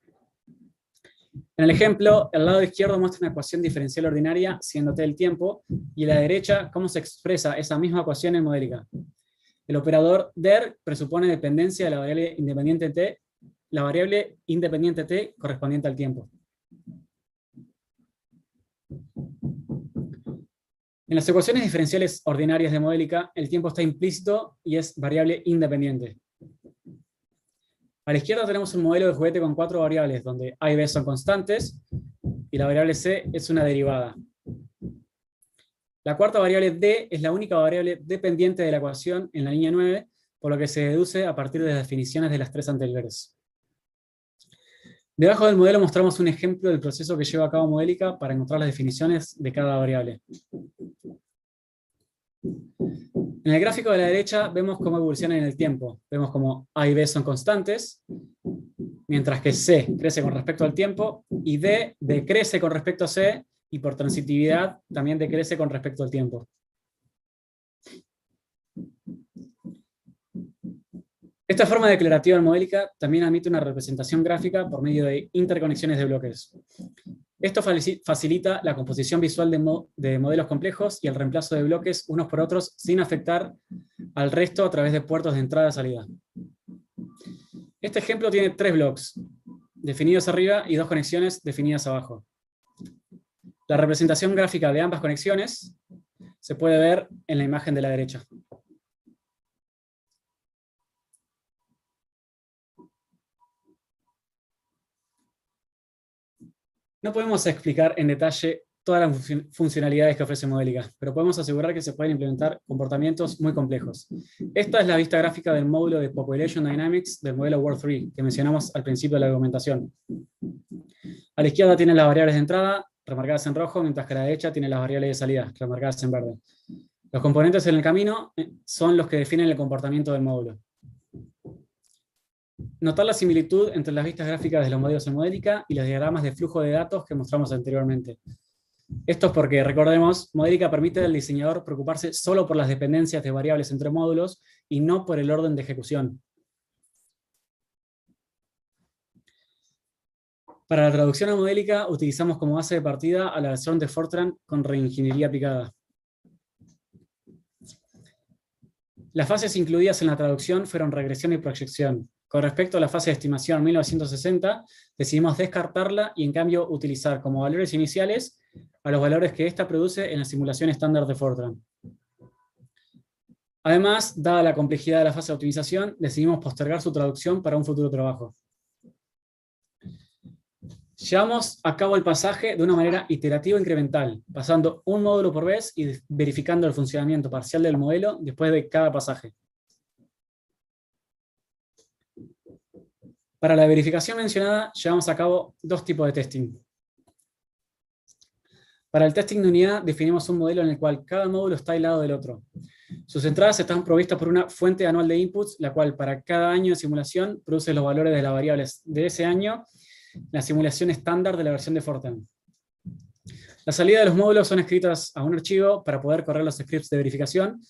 En el ejemplo, el lado izquierdo muestra una ecuación diferencial ordinaria siendo t el tiempo, y a la derecha cómo se expresa esa misma ecuación en Modelica. El operador der presupone dependencia de la variable independiente t correspondiente al tiempo. En las ecuaciones diferenciales ordinarias de Modelica, el tiempo está implícito y es variable independiente. A la izquierda tenemos un modelo de juguete con 4 variables, donde A y B son constantes, y la variable C es una derivada. La cuarta variable D es la única variable dependiente de la ecuación en la línea 9, por lo que se deduce a partir de las definiciones de las 3 anteriores. Debajo del modelo mostramos un ejemplo del proceso que lleva a cabo Modelica para encontrar las definiciones de cada variable. En el gráfico de la derecha vemos cómo evolucionan en el tiempo. Vemos como A y B son constantes, mientras que C crece con respecto al tiempo, y D decrece con respecto a C, y por transitividad también decrece con respecto al tiempo. Esta forma declarativa en Modelica también admite una representación gráfica por medio de interconexiones de bloques. Esto facilita la composición visual de modelos complejos y el reemplazo de bloques unos por otros sin afectar al resto a través de puertos de entrada y salida. Este ejemplo tiene 3 blocks definidos arriba y 2 conexiones definidas abajo. La representación gráfica de ambas conexiones se puede ver en la imagen de la derecha. No podemos explicar en detalle todas las funcionalidades que ofrece Modelica, pero podemos asegurar que se pueden implementar comportamientos muy complejos. Esta es la vista gráfica del módulo de Population Dynamics del modelo Word3 que mencionamos al principio de la documentación. A la izquierda tiene las variables de entrada, remarcadas en rojo, mientras que a la derecha tiene las variables de salida, remarcadas en verde. Los componentes en el camino son los que definen el comportamiento del módulo. Notar la similitud entre las vistas gráficas de los modelos en Modelica y los diagramas de flujo de datos que mostramos anteriormente. Esto es porque, recordemos, Modelica permite al diseñador preocuparse solo por las dependencias de variables entre módulos y no por el orden de ejecución. Para la traducción a Modelica utilizamos como base de partida a la versión de Fortran con reingeniería aplicada. Las fases incluidas en la traducción fueron regresión y proyección. Con respecto a la fase de estimación 1960, decidimos descartarla y en cambio utilizar como valores iniciales a los valores que ésta produce en la simulación estándar de Fortran. Además, dada la complejidad de la fase de optimización, decidimos postergar su traducción para un futuro trabajo. Llevamos a cabo el pasaje de una manera iterativa e incremental, pasando un módulo por vez y verificando el funcionamiento parcial del modelo después de cada pasaje. Para la verificación mencionada, llevamos a cabo 2 tipos de testing. Para el testing de unidad, definimos un modelo en el cual cada módulo está aislado del otro. Sus entradas están provistas por una fuente anual de inputs, la cual para cada año de simulación produce los valores de las variables de ese año, la simulación estándar de la versión de Fortran. La salida de los módulos son escritas a un archivo para poder correr los scripts de verificación,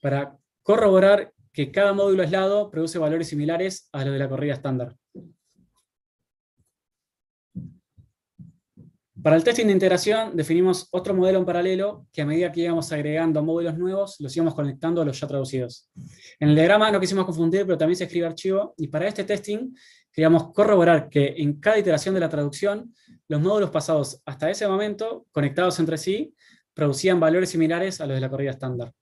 para corroborar que cada módulo aislado produce valores similares a los de la corrida estándar. Para el testing de integración definimos otro modelo en paralelo que a medida que íbamos agregando módulos nuevos los íbamos conectando a los ya traducidos. En el diagrama no quisimos confundir, pero también se escribe archivo, y para este testing queríamos corroborar que en cada iteración de la traducción los módulos pasados hasta ese momento, conectados entre sí, producían valores similares a los de la corrida estándar.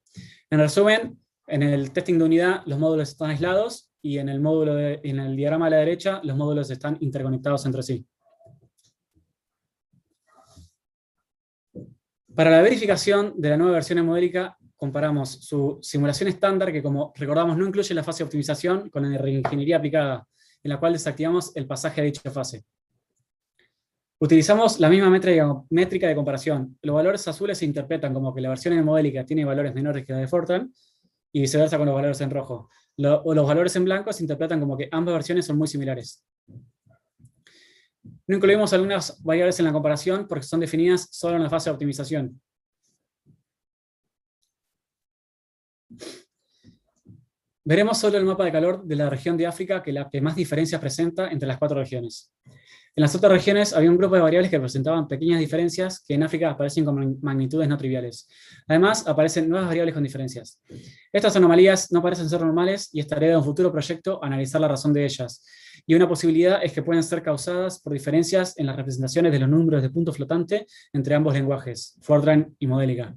En resumen, en el testing de unidad los módulos están aislados y en el diagrama de la derecha los módulos están interconectados entre sí. Para la verificación de la nueva versión en Modelica, comparamos su simulación estándar, que como recordamos no incluye la fase de optimización, con la reingeniería aplicada, en la cual desactivamos el pasaje a dicha fase. Utilizamos la misma métrica de comparación. Los valores azules se interpretan como que la versión en Modelica tiene valores menores que la de Fortran, y viceversa con los valores en rojo. Los valores en blanco se interpretan como que ambas versiones son muy similares. No incluimos algunas variables en la comparación porque son definidas solo en la fase de optimización. Veremos solo el mapa de calor de la región de África, que es la que más diferencias presenta entre las 4 regiones. En las otras regiones había un grupo de variables que presentaban pequeñas diferencias que en África aparecen con magnitudes no triviales. Además, aparecen nuevas variables con diferencias. Estas anomalías no parecen ser normales y es tarea de un futuro proyecto analizar la razón de ellas. Y una posibilidad es que puedan ser causadas por diferencias en las representaciones de los números de punto flotante entre ambos lenguajes, Fortran y Modelica.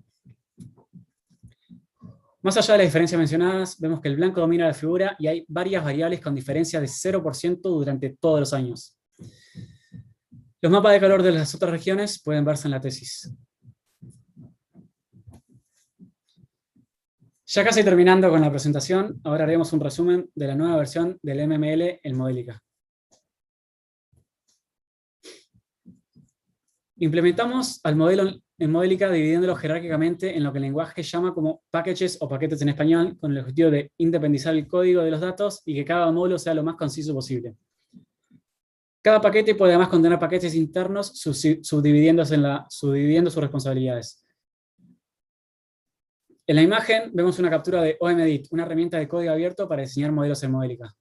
Más allá de las diferencias mencionadas, vemos que el blanco domina la figura y hay varias variables con diferencias de 0% durante todos los años. Los mapas de calor de las otras regiones pueden verse en la tesis. Ya casi terminando con la presentación, ahora haremos un resumen de la nueva versión del MML en Modelica. Implementamos al modelo en Modelica dividiéndolo jerárquicamente en lo que el lenguaje llama como packages o paquetes en español, con el objetivo de independizar el código de los datos y que cada módulo sea lo más conciso posible. Cada paquete puede además contener paquetes internos subdividiendo sus responsabilidades. En la imagen vemos una captura de OMEdit, una herramienta de código abierto para diseñar modelos en Modelica.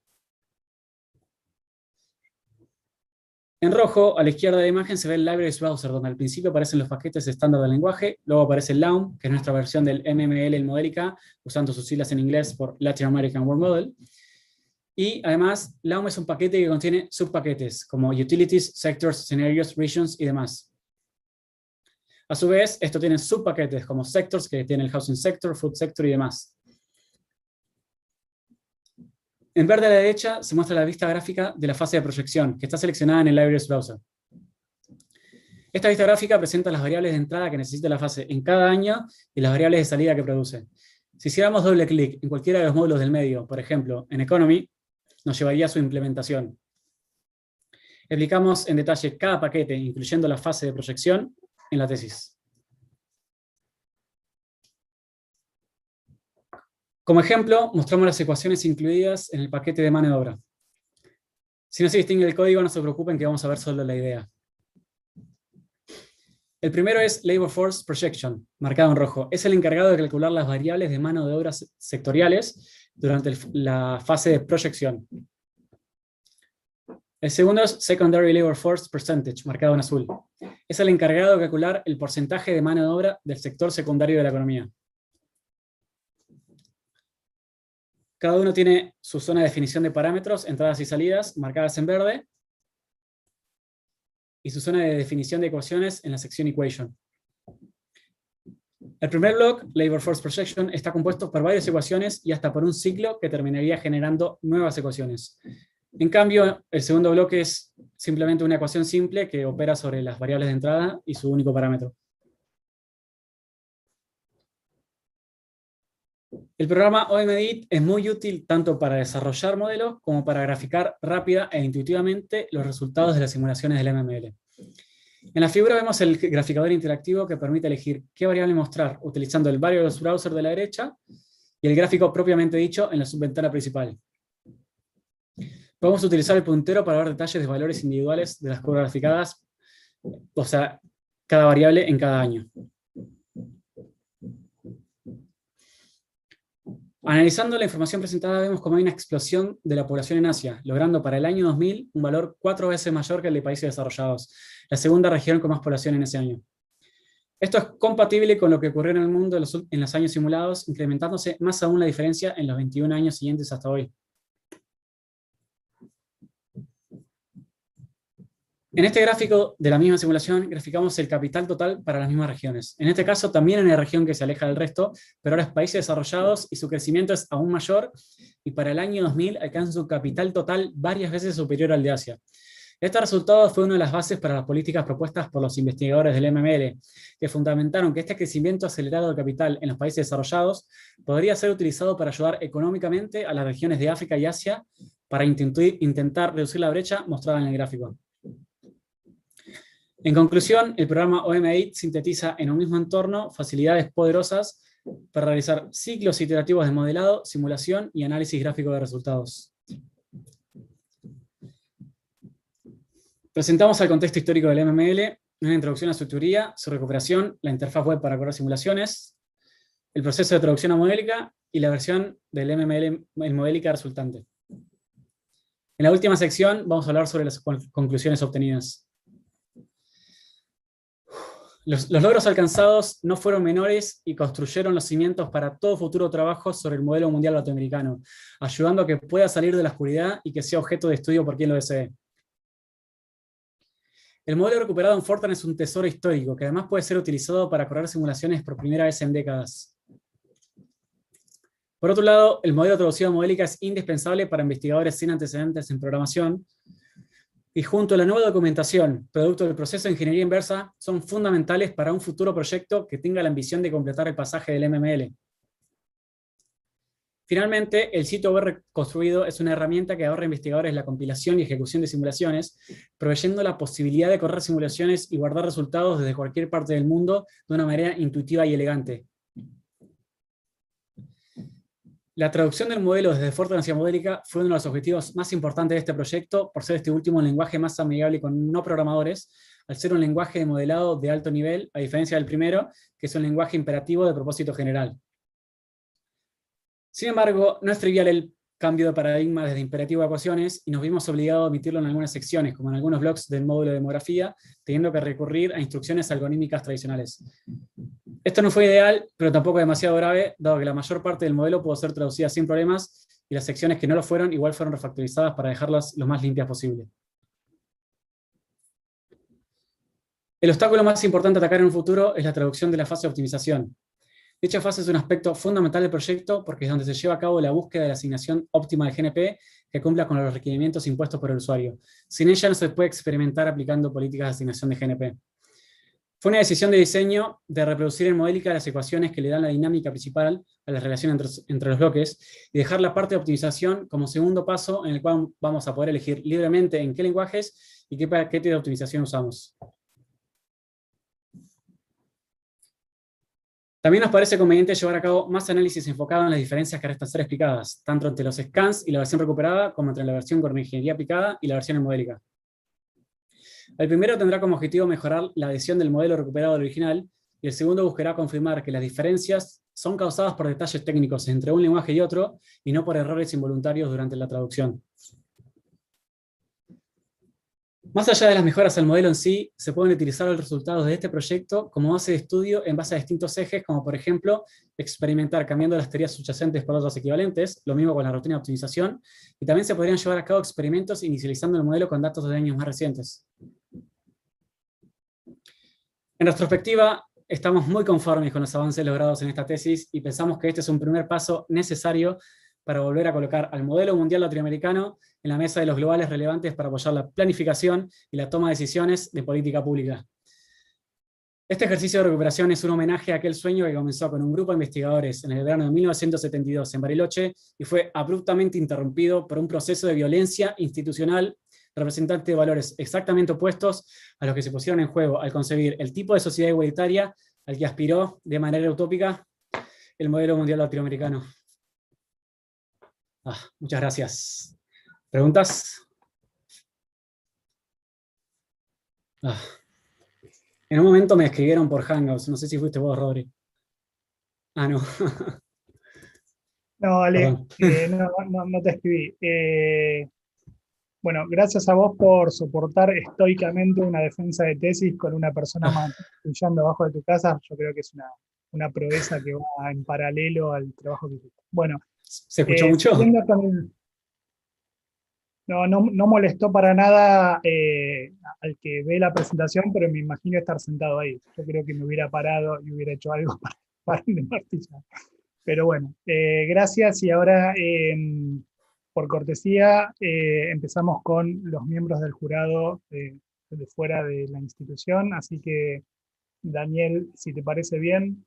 En rojo, a la izquierda de la imagen, se ve el Libraries Browser, donde al principio aparecen los paquetes estándar del lenguaje, luego aparece el LAUM, que es nuestra versión del MML en Modelica, usando sus siglas en inglés por Latin American World Model. Y además, LAUM es un paquete que contiene subpaquetes, como Utilities, Sectors, Scenarios, Regions y demás. A su vez, esto tiene subpaquetes, como Sectors, que tiene el Housing Sector, Food Sector y demás. En verde a la derecha se muestra la vista gráfica de la fase de proyección, que está seleccionada en el Libraries Browser. Esta vista gráfica presenta las variables de entrada que necesita la fase en cada año y las variables de salida que produce. Si hiciéramos doble clic en cualquiera de los módulos del medio, por ejemplo, en Economy, nos llevaría a su implementación. Explicamos en detalle cada paquete, incluyendo la fase de proyección, en la tesis. Como ejemplo, mostramos las ecuaciones incluidas en el paquete de mano de obra. Si no se distingue el código, no se preocupen que vamos a ver solo la idea. El primero es Labor Force Projection, marcado en rojo. Es el encargado de calcular las variables de mano de obra sectoriales durante la fase de proyección. El segundo es Secondary Labor Force Percentage, marcado en azul. Es el encargado de calcular el porcentaje de mano de obra del sector secundario de la economía. Cada uno tiene su zona de definición de parámetros, entradas y salidas, marcadas en verde, y su zona de definición de ecuaciones en la sección Equation. El primer bloque, Labor Force Projection, está compuesto por varias ecuaciones y hasta por un ciclo que terminaría generando nuevas ecuaciones. En cambio, el segundo bloque es simplemente una ecuación simple que opera sobre las variables de entrada y su único parámetro. El programa OMEdit es muy útil tanto para desarrollar modelos como para graficar rápida e intuitivamente los resultados de las simulaciones del MML. En la figura vemos el graficador interactivo que permite elegir qué variable mostrar utilizando el Variables Browser de la derecha y el gráfico propiamente dicho en la subventana principal. Podemos utilizar el puntero para ver detalles de valores individuales de las curvas graficadas, o sea, cada variable en cada año. Analizando la información presentada, vemos cómo hay una explosión de la población en Asia, logrando para el año 2000 un valor 4 veces mayor que el de países desarrollados, la segunda región con más población en ese año. Esto es compatible con lo que ocurrió en el mundo en los años simulados, incrementándose más aún la diferencia en los 21 años siguientes hasta hoy. En este gráfico de la misma simulación, graficamos el capital total para las mismas regiones. En este caso, también en una región que se aleja del resto, pero ahora es países desarrollados y su crecimiento es aún mayor, y para el año 2000 alcanza un capital total varias veces superior al de Asia. Este resultado fue una de las bases para las políticas propuestas por los investigadores del MML, que fundamentaron que este crecimiento acelerado del capital en los países desarrollados podría ser utilizado para ayudar económicamente a las regiones de África y Asia para intentar reducir la brecha mostrada en el gráfico. En conclusión, el programa OM8 sintetiza en un mismo entorno facilidades poderosas para realizar ciclos iterativos de modelado, simulación y análisis gráfico de resultados. Presentamos el contexto histórico del MML, una introducción a su teoría, su recuperación, la interfaz web para correr simulaciones, el proceso de traducción a modélica y la versión del MML en modélica resultante. En la última sección vamos a hablar sobre las conclusiones obtenidas. Los logros alcanzados no fueron menores y construyeron los cimientos para todo futuro trabajo sobre el modelo mundial latinoamericano, ayudando a que pueda salir de la oscuridad y que sea objeto de estudio por quien lo desee. El modelo recuperado en Fortran es un tesoro histórico que además puede ser utilizado para correr simulaciones por primera vez en décadas. Por otro lado, el modelo traducido a modélica es indispensable para investigadores sin antecedentes en programación, y junto a la nueva documentación, producto del proceso de ingeniería inversa, son fundamentales para un futuro proyecto que tenga la ambición de completar el pasaje del MML. Finalmente, el sitio web reconstruido es una herramienta que ahorra a investigadores la compilación y ejecución de simulaciones, proveyendo la posibilidad de correr simulaciones y guardar resultados desde cualquier parte del mundo de una manera intuitiva y elegante. La traducción del modelo desde Fortran hacia modélica fue uno de los objetivos más importantes de este proyecto, por ser este último un lenguaje más amigable con no programadores, al ser un lenguaje de modelado de alto nivel, a diferencia del primero, que es un lenguaje imperativo de propósito general. Sin embargo, no es trivial el cambio de paradigma desde imperativo a ecuaciones, y nos vimos obligados a omitirlo en algunas secciones, como en algunos blogs del módulo de demografía, teniendo que recurrir a instrucciones algorítmicas tradicionales. Esto no fue ideal, pero tampoco demasiado grave, dado que la mayor parte del modelo pudo ser traducida sin problemas, y las secciones que no lo fueron igual fueron refactorizadas para dejarlas lo más limpias posible. El obstáculo más importante a atacar en un futuro es la traducción de la fase de optimización. Dicha fase es un aspecto fundamental del proyecto porque es donde se lleva a cabo la búsqueda de la asignación óptima del GNP que cumpla con los requerimientos impuestos por el usuario. Sin ella no se puede experimentar aplicando políticas de asignación de GNP. Fue una decisión de diseño de reproducir en modélica las ecuaciones que le dan la dinámica principal a la relación entre los bloques y dejar la parte de optimización como segundo paso en el cual vamos a poder elegir libremente en qué lenguajes y qué paquete de optimización usamos. También nos parece conveniente llevar a cabo más análisis enfocado en las diferencias que restan ser explicadas, tanto entre los scans y la versión recuperada, como entre la versión con ingeniería aplicada y la versión en modélica. El primero tendrá como objetivo mejorar la adhesión del modelo recuperado al original, y el segundo buscará confirmar que las diferencias son causadas por detalles técnicos entre un lenguaje y otro, y no por errores involuntarios durante la traducción. Más allá de las mejoras al modelo en sí, se pueden utilizar los resultados de este proyecto como base de estudio en base a distintos ejes, como por ejemplo, experimentar cambiando las teorías subyacentes por otras equivalentes, lo mismo con la rutina de optimización, y también se podrían llevar a cabo experimentos inicializando el modelo con datos de años más recientes. En retrospectiva, estamos muy conformes con los avances logrados en esta tesis y pensamos que este es un primer paso necesario para volver a colocar al modelo mundial latinoamericano en la mesa de los globales relevantes para apoyar la planificación y la toma de decisiones de política pública. Este ejercicio de recuperación es un homenaje a aquel sueño que comenzó con un grupo de investigadores en el verano de 1972 en Bariloche y fue abruptamente interrumpido por un proceso de violencia institucional representante de valores exactamente opuestos a los que se pusieron en juego al concebir el tipo de sociedad igualitaria al que aspiró de manera utópica el modelo mundial latinoamericano. Muchas gracias. ¿Preguntas? En un momento me escribieron por Hangouts, no sé si fuiste vos, Rodri. No. No, Ale, Perdón. no te escribí. Bueno, gracias a vos por soportar estoicamente una defensa de tesis con una persona martillando abajo de tu casa. Yo creo que es una proeza que va en paralelo al trabajo que hiciste. Bueno, ¿Se escuchó mucho? siguiendo con no molestó para nada al que ve la presentación, pero me imagino estar sentado ahí. Yo creo que me hubiera parado y hubiera hecho algo para de martillar. Pero bueno, gracias y ahora, por cortesía, empezamos con los miembros del jurado de fuera de la institución, así que Daniel, si te parece bien,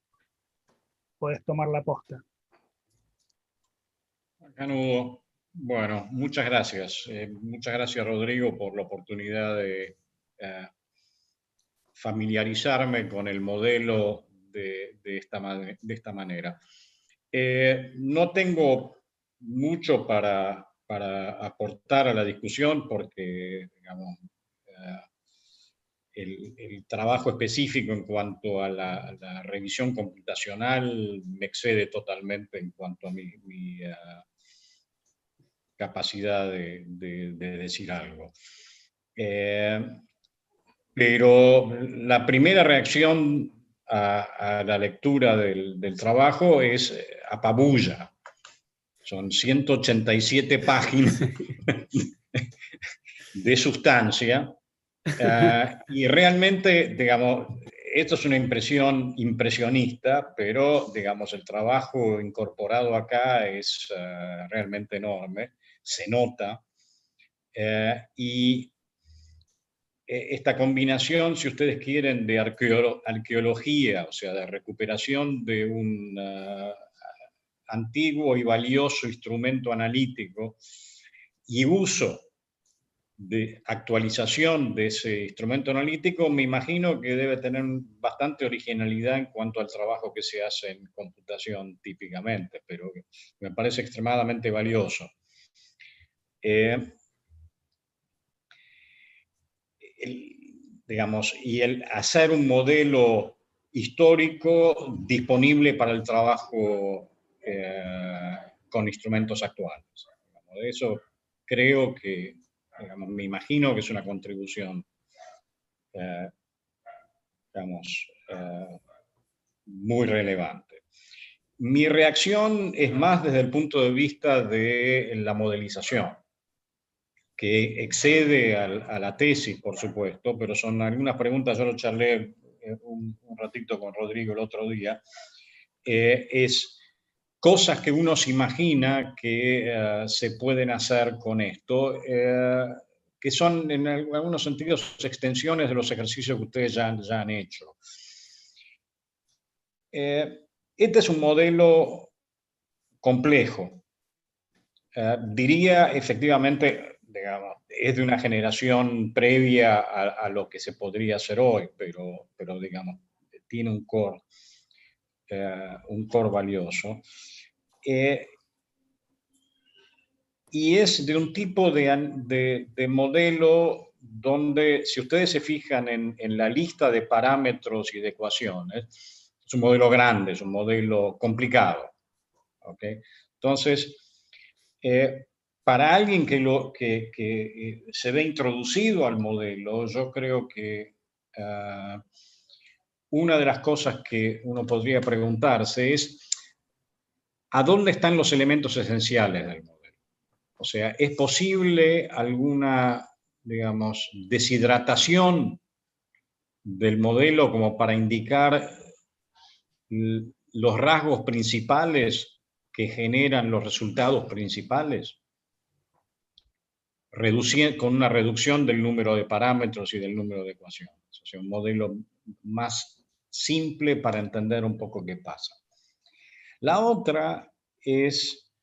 podés tomar la posta. Canudo. Bueno, muchas gracias. Muchas gracias, Rodrigo, por la oportunidad de familiarizarme con el modelo de esta manera. No tengo mucho para aportar a la discusión porque, digamos, el trabajo específico en cuanto a la revisión computacional me excede totalmente en cuanto a mi capacidad de decir algo. Pero la primera reacción a la lectura del trabajo es apabulla. Son 187 páginas de sustancia y realmente, digamos, esto es una impresión impresionista, pero, digamos, el trabajo incorporado acá es realmente enorme, se nota, y esta combinación, si ustedes quieren, de arqueología, o sea, de recuperación de un antiguo y valioso instrumento analítico y uso de actualización de ese instrumento analítico, me imagino que debe tener bastante originalidad en cuanto al trabajo que se hace en computación típicamente, pero me parece extremadamente valioso. Digamos, y el hacer un modelo histórico disponible para el trabajo con instrumentos actuales. De eso creo que, digamos, me imagino que es una contribución, digamos, muy relevante. Mi reacción es más desde el punto de vista de la modelización, que excede a la tesis, por supuesto, pero son algunas preguntas, yo lo charlé un ratito con Rodrigo el otro día, es cosas que uno se imagina que se pueden hacer con esto, que son en algunos sentidos extensiones de los ejercicios que ustedes ya han hecho. Este es un modelo complejo. Diría efectivamente, digamos, es de una generación previa a lo que se podría hacer hoy, pero digamos, tiene un core valioso. Y es de un tipo de modelo donde, si ustedes se fijan en la lista de parámetros y de ecuaciones, es un modelo grande, es un modelo complicado. ¿Okay? Entonces, para alguien que se ve introducido al modelo, yo creo que una de las cosas que uno podría preguntarse es ¿a dónde están los elementos esenciales del modelo? O sea, ¿es posible alguna, digamos, deshidratación del modelo como para indicar los rasgos principales que generan los resultados principales? Con una reducción del número de parámetros y del número de ecuaciones. O sea, un modelo más simple para entender un poco qué pasa. La otra es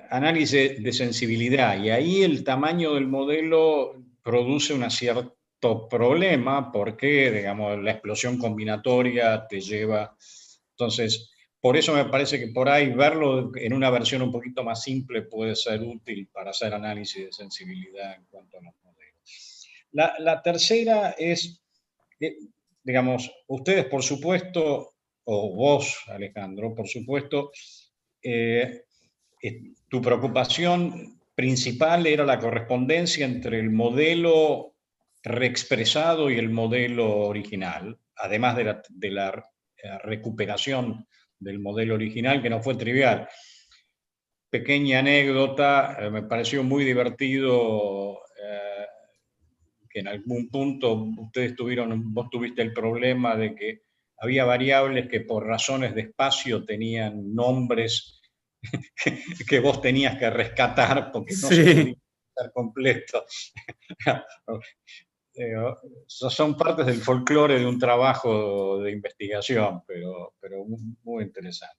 análisis de sensibilidad, y ahí el tamaño del modelo produce un cierto problema porque, digamos, la explosión combinatoria te lleva... Entonces, por eso me parece que por ahí verlo en una versión un poquito más simple puede ser útil para hacer análisis de sensibilidad en cuanto a los modelos. La tercera es, digamos, ustedes por supuesto, o vos, Alejandro, por supuesto, tu preocupación principal era la correspondencia entre el modelo reexpresado y el modelo original, además de la recuperación del modelo original, que no fue trivial. Pequeña anécdota, me pareció muy divertido que en algún punto vos tuviste el problema de que había variables que por razones de espacio tenían nombres que vos tenías que rescatar porque no se podía estar completo. Son partes del folclore de un trabajo de investigación, pero muy interesante.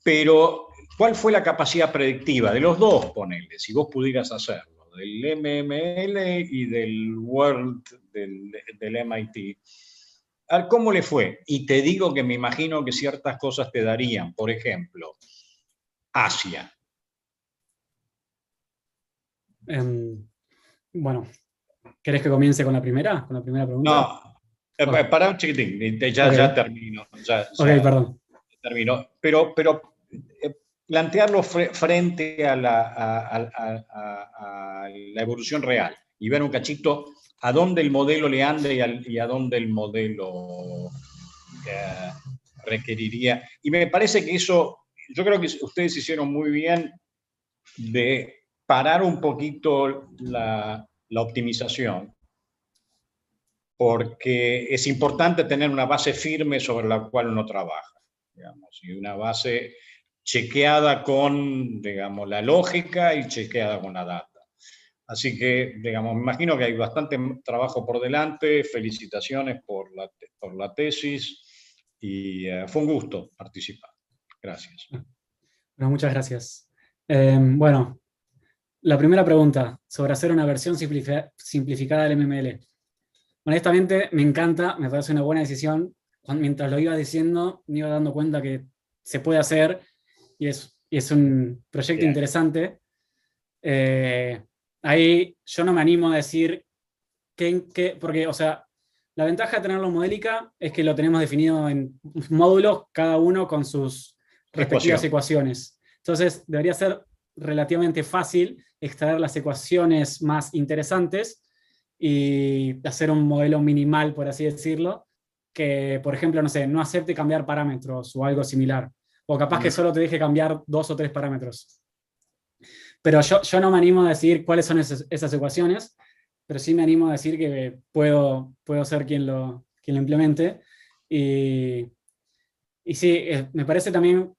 Pero, ¿cuál fue la capacidad predictiva de los dos, ponele, si vos pudieras hacerlo, del MML y del World del MIT? ¿Cómo le fue? Y te digo que me imagino que ciertas cosas te darían, por ejemplo, Asia. Bueno, ¿querés que comience con la primera pregunta? No, para un chiquitín, ya termino. Perdón. Termino. Pero plantearlo frente a la evolución real y ver un cachito a dónde el modelo le anda y a dónde el modelo requeriría. Y me parece que eso, yo creo que ustedes hicieron muy bien de parar un poquito la optimización, porque es importante tener una base firme sobre la cual uno trabaja, digamos, y una base chequeada con, digamos, la lógica y chequeada con la data. Así que, digamos, me imagino que hay bastante trabajo por delante. Felicitaciones por la tesis y fue un gusto participar. Gracias. Bueno, muchas gracias. Bueno, la primera pregunta sobre hacer una versión simplificada del MML. Honestamente, me encanta, me parece una buena decisión. Mientras lo iba diciendo, me iba dando cuenta que se puede hacer y es un proyecto interesante. Ahí yo no me animo a decir porque, o sea, la ventaja de tenerlo en modélica es que lo tenemos definido en módulos, cada uno con sus respectivas ecuaciones. Entonces, debería ser relativamente fácil extraer las ecuaciones más interesantes y hacer un modelo minimal, por así decirlo, que, por ejemplo, no sé, no acepte cambiar parámetros o algo similar. O capaz que solo te deje cambiar 2 o 3 parámetros. Pero yo no me animo a decir cuáles son esas ecuaciones, pero sí me animo a decir que puedo ser quien lo implemente. Y sí, me parece también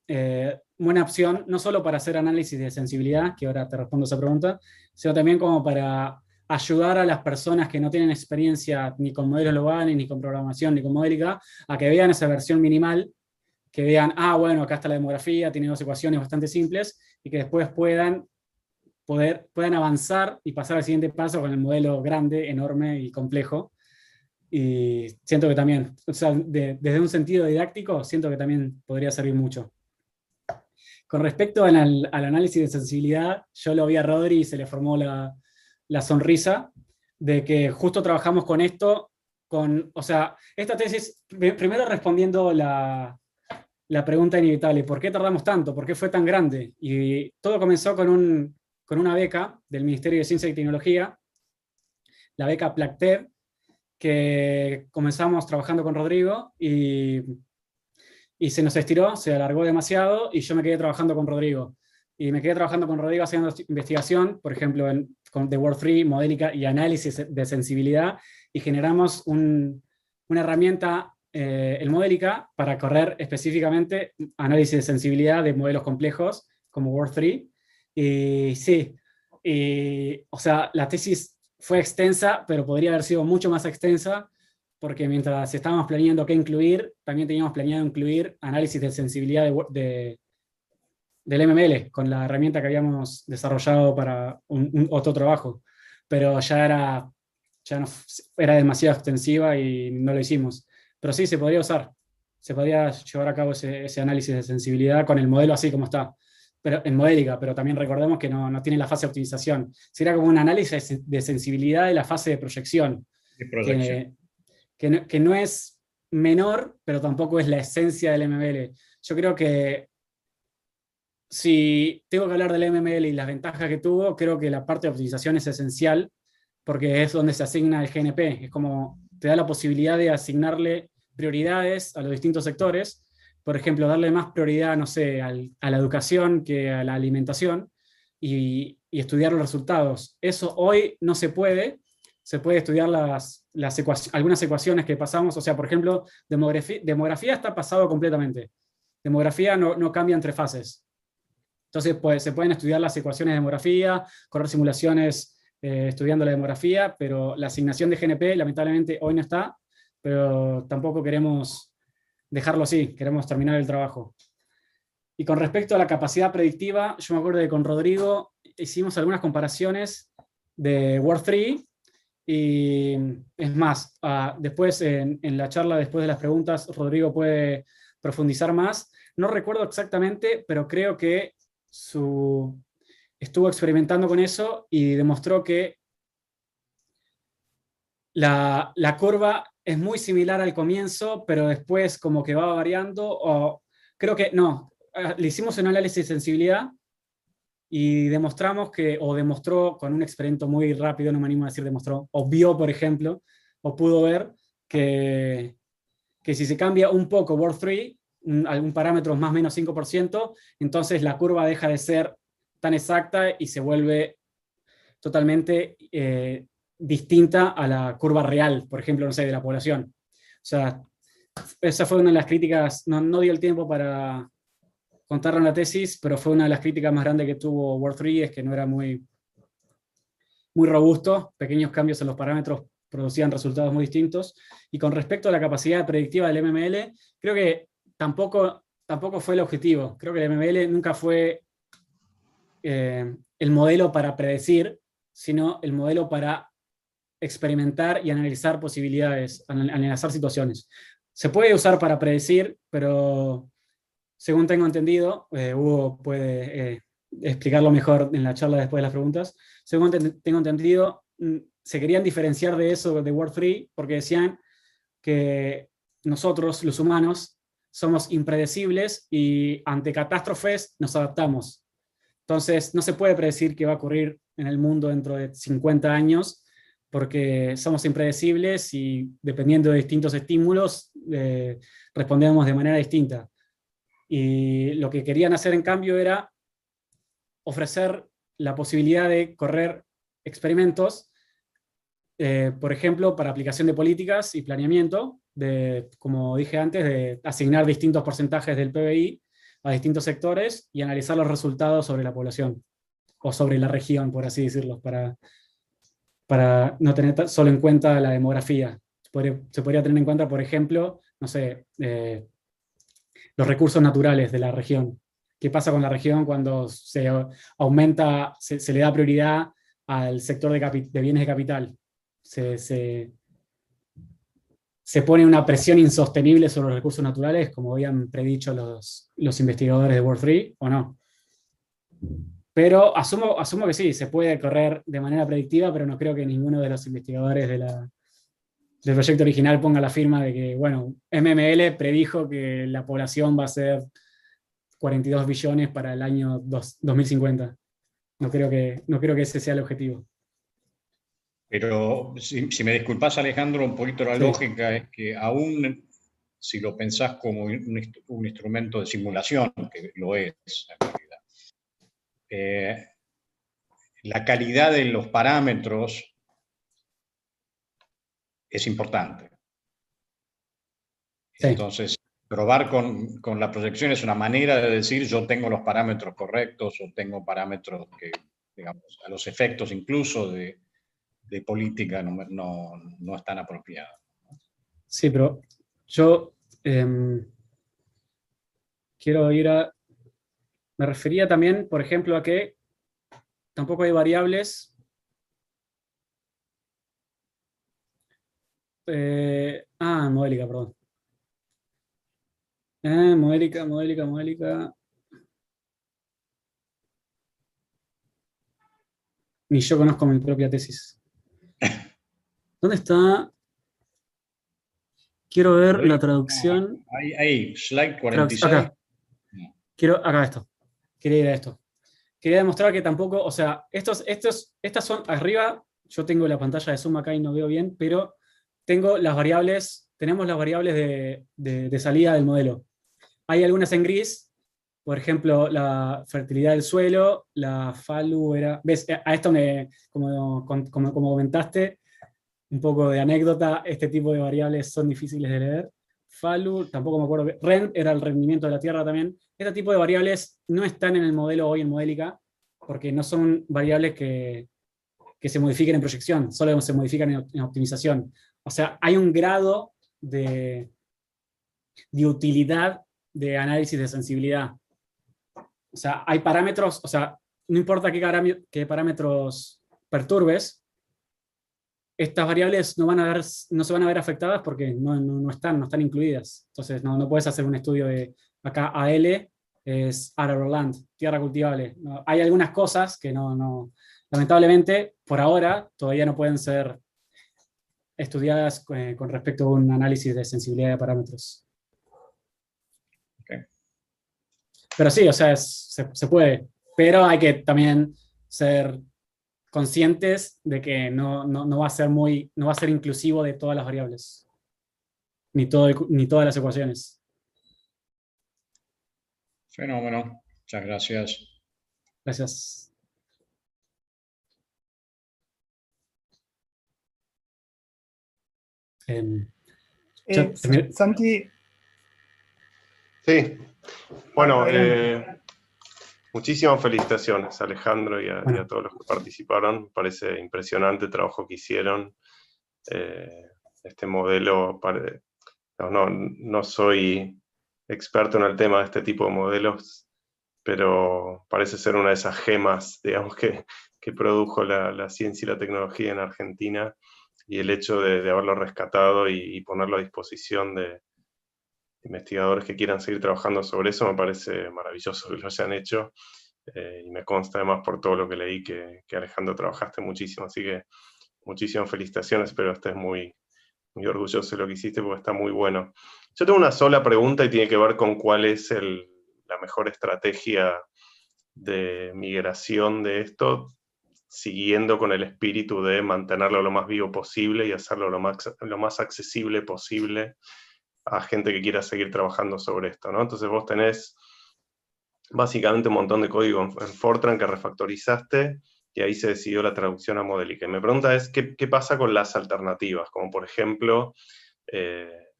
buena opción, no solo para hacer análisis de sensibilidad, que ahora te respondo esa pregunta, sino también como para ayudar a las personas que no tienen experiencia ni con modelos globales, ni con programación, ni con modélica, a que vean esa versión minimal, que vean, bueno, acá está la demografía, tiene 2 ecuaciones bastante simples, y que después puedan avanzar y pasar al siguiente paso con el modelo grande, enorme y complejo. Y siento que también, o sea, desde un sentido didáctico, siento que también podría servir mucho. Con respecto al análisis de sensibilidad, yo lo vi a Rodri y se le formó la sonrisa de que justo trabajamos con esto, o sea, esta tesis, primero respondiendo la pregunta inevitable, ¿por qué tardamos tanto? ¿Por qué fue tan grande? Y todo comenzó con una beca del Ministerio de Ciencia y Tecnología, la beca PLACTED, que comenzamos trabajando con Rodrigo y se nos estiró, se alargó demasiado y yo me quedé trabajando con Rodrigo. Y me quedé trabajando con Rodrigo haciendo investigación, por ejemplo, con The World 3, modélica y análisis de sensibilidad, y generamos una herramienta, el modélica, para correr específicamente análisis de sensibilidad de modelos complejos como World 3. Y sí, o sea, la tesis fue extensa, pero podría haber sido mucho más extensa, porque mientras estábamos planeando qué incluir, también teníamos planeado incluir análisis de sensibilidad del MML, con la herramienta que habíamos desarrollado para otro trabajo. Pero ya era demasiado extensiva y no lo hicimos. Pero sí, se podría usar. se podría llevar a cabo ese análisis de sensibilidad con el modelo así como está, pero en modélica, pero también recordemos que no tiene la fase de optimización. Sería como un análisis de sensibilidad de la fase de proyección, De proyección. que no es menor, pero tampoco es la esencia del MML. Yo creo que si tengo que hablar del MML y las ventajas que tuvo, creo que la parte de optimización es esencial, porque es donde se asigna el GNP. Es como te da la posibilidad de asignarle prioridades a los distintos sectores. Por ejemplo, darle más prioridad, no sé, a la educación que a la alimentación y estudiar los resultados. Eso hoy no se puede. Se puede estudiar algunas ecuaciones que pasamos. O sea, por ejemplo, demografía está pasado completamente. Demografía no cambia entre fases. Entonces, pues, se pueden estudiar las ecuaciones de demografía, correr simulaciones estudiando la demografía, pero la asignación de GNP lamentablemente hoy no está, pero tampoco queremos dejarlo así, queremos terminar el trabajo. Y con respecto a la capacidad predictiva, yo me acuerdo que con Rodrigo hicimos algunas comparaciones de Word3, y es más, después en la charla, después de las preguntas, Rodrigo puede profundizar más. No recuerdo exactamente, pero creo que estuvo experimentando con eso y demostró que la curva es muy similar al comienzo, pero después como que va variando, o creo que no, le hicimos un análisis de sensibilidad y demostramos o demostró con un experimento muy rápido, no me animo a decir demostró, o vio, por ejemplo, o pudo ver que si se cambia un poco Word3, algún parámetro más o menos 5%, entonces la curva deja de ser tan exacta y se vuelve totalmente distinta a la curva real, por ejemplo, no sé, de la población. O sea, esa fue una de las críticas, no dio el tiempo para contarlo en la tesis, pero fue una de las críticas más grandes que tuvo Word3, es que no era muy robusto, pequeños cambios en los parámetros producían resultados muy distintos. Y con respecto a la capacidad predictiva del MML, creo que tampoco fue el objetivo. Creo que el MML nunca fue el modelo para predecir, sino el modelo para experimentar y analizar posibilidades, analizar situaciones. Se puede usar para predecir, pero según tengo entendido, Hugo puede explicarlo mejor en la charla después de las preguntas, según tengo entendido, se querían diferenciar de eso de Word3 porque decían que nosotros, los humanos, somos impredecibles y ante catástrofes nos adaptamos. Entonces, no se puede predecir qué va a ocurrir en el mundo dentro de 50 años porque somos impredecibles y dependiendo de distintos estímulos respondemos de manera distinta. Y lo que querían hacer en cambio era ofrecer la posibilidad de correr experimentos, por ejemplo, para aplicación de políticas y planeamiento, como dije antes, de asignar distintos porcentajes del PBI a distintos sectores y analizar los resultados sobre la población, o sobre la región, por así decirlo, para no tener solo en cuenta la demografía. Se podría tener en cuenta, por ejemplo, no sé, los recursos naturales de la región. ¿Qué pasa con la región cuando se aumenta, se le da prioridad al sector de bienes de capital? Se pone una presión insostenible sobre los recursos naturales, como habían predicho los investigadores de Word3, ¿o no? Pero asumo que sí, se puede correr de manera predictiva, pero no creo que ninguno de los investigadores del proyecto original ponga la firma de que, bueno, MML predijo que la población va a ser 42 billones para el año 2050. No creo que ese sea el objetivo. Pero si me disculpas, Alejandro, un poquito la lógica es que aún si lo pensás como un instrumento de simulación, que lo es en realidad, la calidad de los parámetros es importante. Sí. Entonces, probar con la proyección es una manera de decir yo tengo los parámetros correctos o tengo parámetros que, digamos, a los efectos incluso de política no están apropiados. Sí, pero yo quiero me refería también, por ejemplo, a que tampoco hay variables modélica, perdón. Modélica. Ni yo conozco mi propia tesis. ¿Dónde está? Quiero ver la traducción. Ahí, slide 46. Acá. Acá esto. Quería ir a esto. Quería demostrar que tampoco, o sea, estas son arriba, yo tengo la pantalla de Zoom acá y no veo bien, pero tenemos las variables de salida del modelo. Hay algunas en gris, por ejemplo, la fertilidad del suelo, la FALU era... ¿Ves? A esto como comentaste, un poco de anécdota, este tipo de variables son difíciles de leer. FALU, tampoco me acuerdo. REN era el rendimiento de la tierra también. Este tipo de variables no están en el modelo hoy en Modélica, porque no son variables que se modifiquen en proyección, solo se modifican en optimización. O sea, hay un grado de utilidad de análisis de sensibilidad. O sea, hay parámetros, o sea, no importa qué parámetros perturbes, estas variables no se van a ver afectadas porque no están incluidas. Entonces no puedes hacer un estudio de acá AL es arable land, tierra cultivable. Hay algunas cosas que lamentablemente, por ahora, todavía no pueden ser estudiadas con respecto a un análisis de sensibilidad de parámetros. Okay. Pero sí, o sea, se puede. Pero hay que también ser conscientes de que no va a ser inclusivo de todas las variables, ni todas las ecuaciones. Fenómeno. Muchas gracias. Gracias. Santi. Sí. Bueno, muchísimas felicitaciones a Alejandro y a todos los que participaron. Me parece impresionante el trabajo que hicieron. Este modelo, no soy experto en el tema de este tipo de modelos, pero parece ser una de esas gemas, digamos, que produjo la ciencia y la tecnología en Argentina, y el hecho de haberlo rescatado y ponerlo a disposición de investigadores que quieran seguir trabajando sobre eso, me parece maravilloso que lo hayan hecho, y me consta además por todo lo que leí que Alejandro trabajaste muchísimo, así que muchísimas felicitaciones, espero que estés muy orgulloso de lo que hiciste porque está muy bueno. Yo tengo una sola pregunta y tiene que ver con cuál es la mejor estrategia de migración de esto, siguiendo con el espíritu de mantenerlo lo más vivo posible y hacerlo lo más accesible posible a gente que quiera seguir trabajando sobre esto, ¿no? Entonces vos tenés básicamente un montón de código en Fortran que refactorizaste, y ahí se decidió la traducción a Modélica. Y mi pregunta es, ¿qué pasa con las alternativas? Como por ejemplo,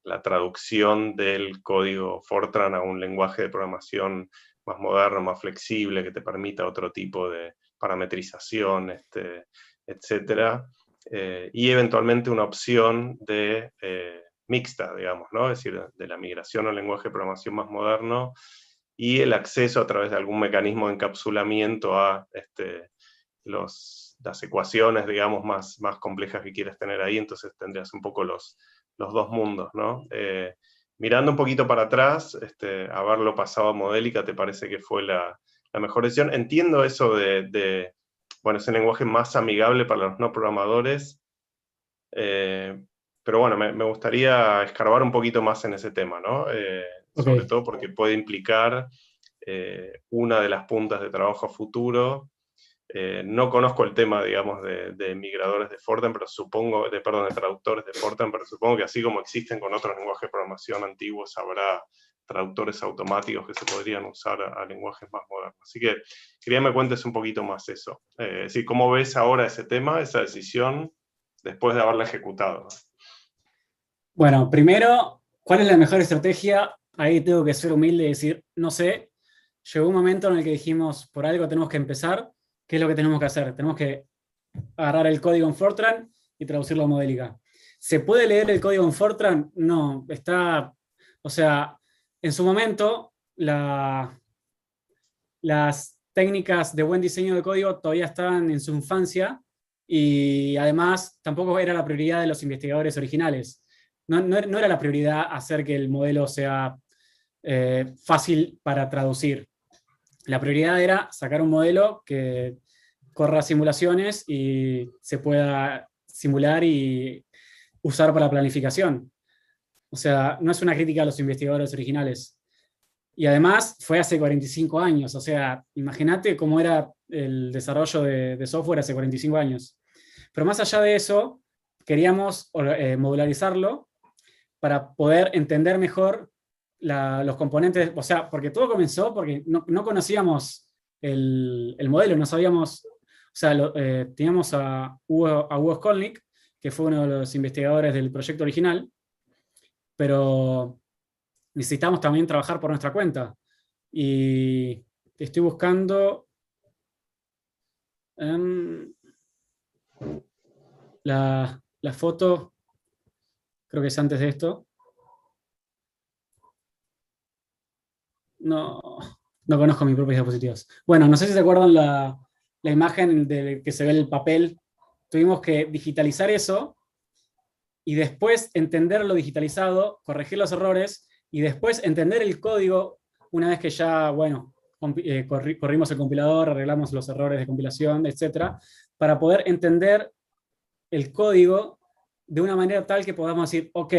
la traducción del código Fortran a un lenguaje de programación más moderno, más flexible, que te permita otro tipo de parametrización, etcétera, y eventualmente una opción de mixta, digamos, ¿no? Es decir, de la migración a un lenguaje de programación más moderno y el acceso a través de algún mecanismo de encapsulamiento a las ecuaciones, digamos, más complejas que quieres tener ahí, entonces tendrías un poco los dos mundos, ¿no? Mirando un poquito para atrás, haberlo pasado a Modélica, ¿te parece que fue la mejor decisión? Entiendo eso bueno, es un lenguaje más amigable para los no programadores, pero bueno, me gustaría escarbar un poquito más en ese tema, ¿no? Sobre todo porque puede implicar una de las puntas de trabajo a futuro. No conozco el tema, digamos, de migradores de Fortran, pero supongo, de traductores de Fortran, pero supongo que así como existen con otros lenguajes de programación antiguos, habrá traductores automáticos que se podrían usar a lenguajes más modernos. Así que quería que me cuentes un poquito más eso. Es decir, ¿cómo ves ahora ese tema, esa decisión, después de haberla ejecutado? Bueno, primero, ¿cuál es la mejor estrategia? Ahí tengo que ser humilde y decir, no sé. Llegó un momento en el que dijimos, por algo tenemos que empezar. ¿Qué es lo que tenemos que hacer? Tenemos que agarrar el código en Fortran y traducirlo a Modélica. ¿Se puede leer el código en Fortran? No, o sea, en su momento, las técnicas de buen diseño de código todavía estaban en su infancia, y además tampoco era la prioridad de los investigadores originales. No era la prioridad hacer que el modelo sea fácil para traducir. La prioridad era sacar un modelo que corra simulaciones y se pueda simular y usar para planificación. O sea, no es una crítica a los investigadores originales. Y además fue hace 45 años, o sea, imagínate cómo era el desarrollo de software hace 45 años. Pero más allá de eso, queríamos modularizarlo para poder entender mejor los componentes, o sea, porque todo comenzó porque no conocíamos el modelo, no sabíamos, o sea, teníamos a Hugo Skolnick, que fue uno de los investigadores del proyecto original, pero necesitamos también trabajar por nuestra cuenta. Y estoy buscando la foto, creo que es antes de esto. No conozco mis propios diapositivas. Bueno, no sé si se acuerdan la imagen de que se ve el papel. Tuvimos que digitalizar eso y después entender lo digitalizado, corregir los errores y después entender el código una vez que ya, bueno, corrimos el compilador, arreglamos los errores de compilación, etc., para poder entender el código de una manera tal que podamos decir, ok,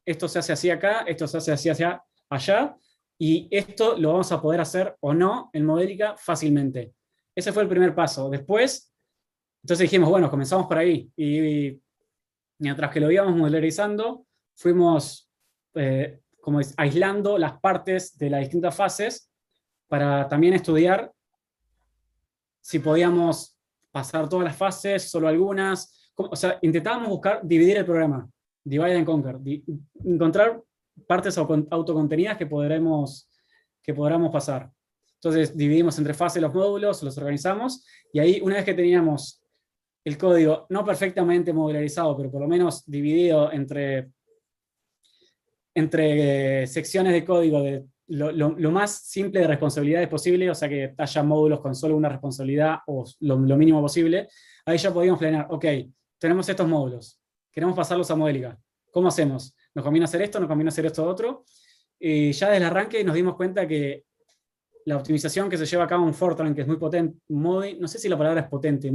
esto se hace así acá, esto se hace así allá, y esto lo vamos a poder hacer o no en Modelica fácilmente. Ese fue el primer paso. Después, entonces dijimos, bueno, comenzamos por ahí. Y mientras que lo íbamos modelarizando, fuimos como aislando las partes de las distintas fases para también estudiar si podíamos pasar todas las fases, solo algunas. O sea, intentábamos dividir el programa, divide and conquer, encontrar partes autocontenidas que podamos pasar. Entonces dividimos entre fases los módulos, los organizamos, y ahí una vez que teníamos el código no perfectamente modularizado, pero por lo menos dividido entre secciones de código de lo más simple de responsabilidades posible, o sea que haya módulos con solo una responsabilidad o lo mínimo posible, ahí ya podíamos planear, ok, tenemos estos módulos, queremos pasarlos a Modelica, ¿cómo hacemos? ¿Nos conviene hacer esto? ¿Nos conviene hacer esto otro? Y ya desde el arranque nos dimos cuenta que la optimización que se lleva a cabo en Fortran, que es muy potente, no sé si la palabra es potente,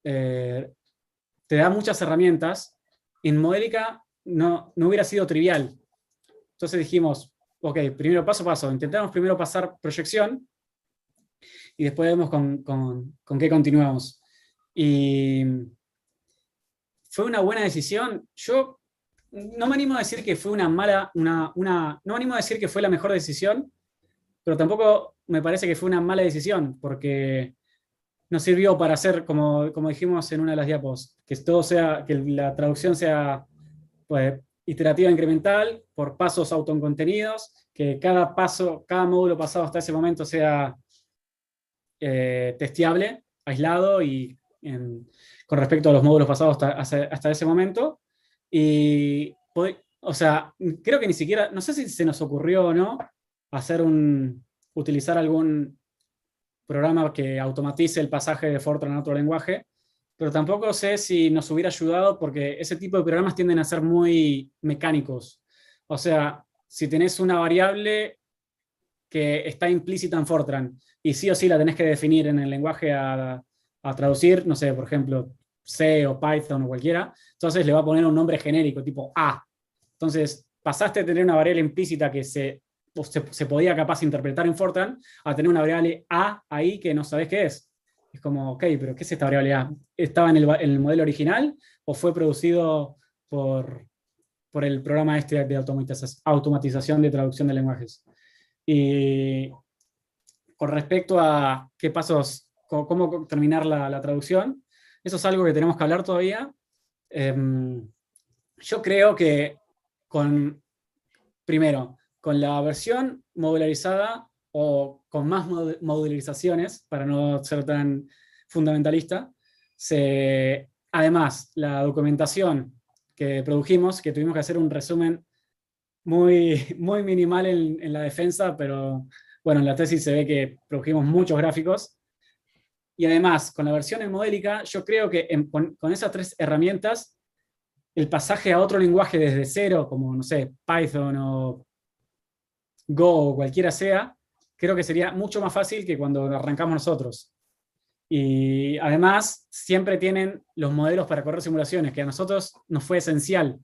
te da muchas herramientas. En Modelica no hubiera sido trivial. Entonces dijimos, ok, primero paso a paso, intentamos primero pasar proyección y después vemos con qué continuamos. Y fue una buena decisión. Yo no me animo a decir que fue una mala, no me animo a decir que fue la mejor decisión, pero tampoco me parece que fue una mala decisión, porque nos sirvió para hacer, como dijimos en una de las diapos, que la traducción sea pues, iterativa incremental, por pasos autocontenidos, que cada módulo pasado hasta ese momento sea testeable, aislado y con respecto a los módulos pasados hasta ese momento. Y, o sea, creo que ni siquiera, no sé si se nos ocurrió o no, utilizar algún programa que automatice el pasaje de Fortran a otro lenguaje, pero tampoco sé si nos hubiera ayudado porque ese tipo de programas tienden a ser muy mecánicos. O sea, si tenés una variable que está implícita en Fortran y sí o sí la tenés que definir en el lenguaje a traducir, no sé, por ejemplo, C o Python o cualquiera, entonces le va a poner un nombre genérico, tipo A. Entonces, pasaste a tener una variable implícita que se podía capaz interpretar en Fortran a tener una variable A ahí que no sabés qué es. Es como, ok, pero ¿qué es esta variable A? ¿Estaba en el modelo original o fue producido por el programa este de automatización de traducción de lenguajes? Y con respecto a qué pasos, cómo terminar la traducción, eso es algo que tenemos que hablar todavía. Yo creo que primero, con la versión modularizada o con más modularizaciones, para no ser tan fundamentalista, además, la documentación que produjimos, que tuvimos que hacer un resumen muy, muy minimal en la defensa, pero bueno, en la tesis se ve que produjimos muchos gráficos. Y además, con la versión en Modelica, yo creo que con esas tres herramientas, el pasaje a otro lenguaje desde cero, como, no sé, Python o Go o cualquiera sea, creo que sería mucho más fácil que cuando arrancamos nosotros. Y además, siempre tienen los modelos para correr simulaciones, que a nosotros nos fue esencial.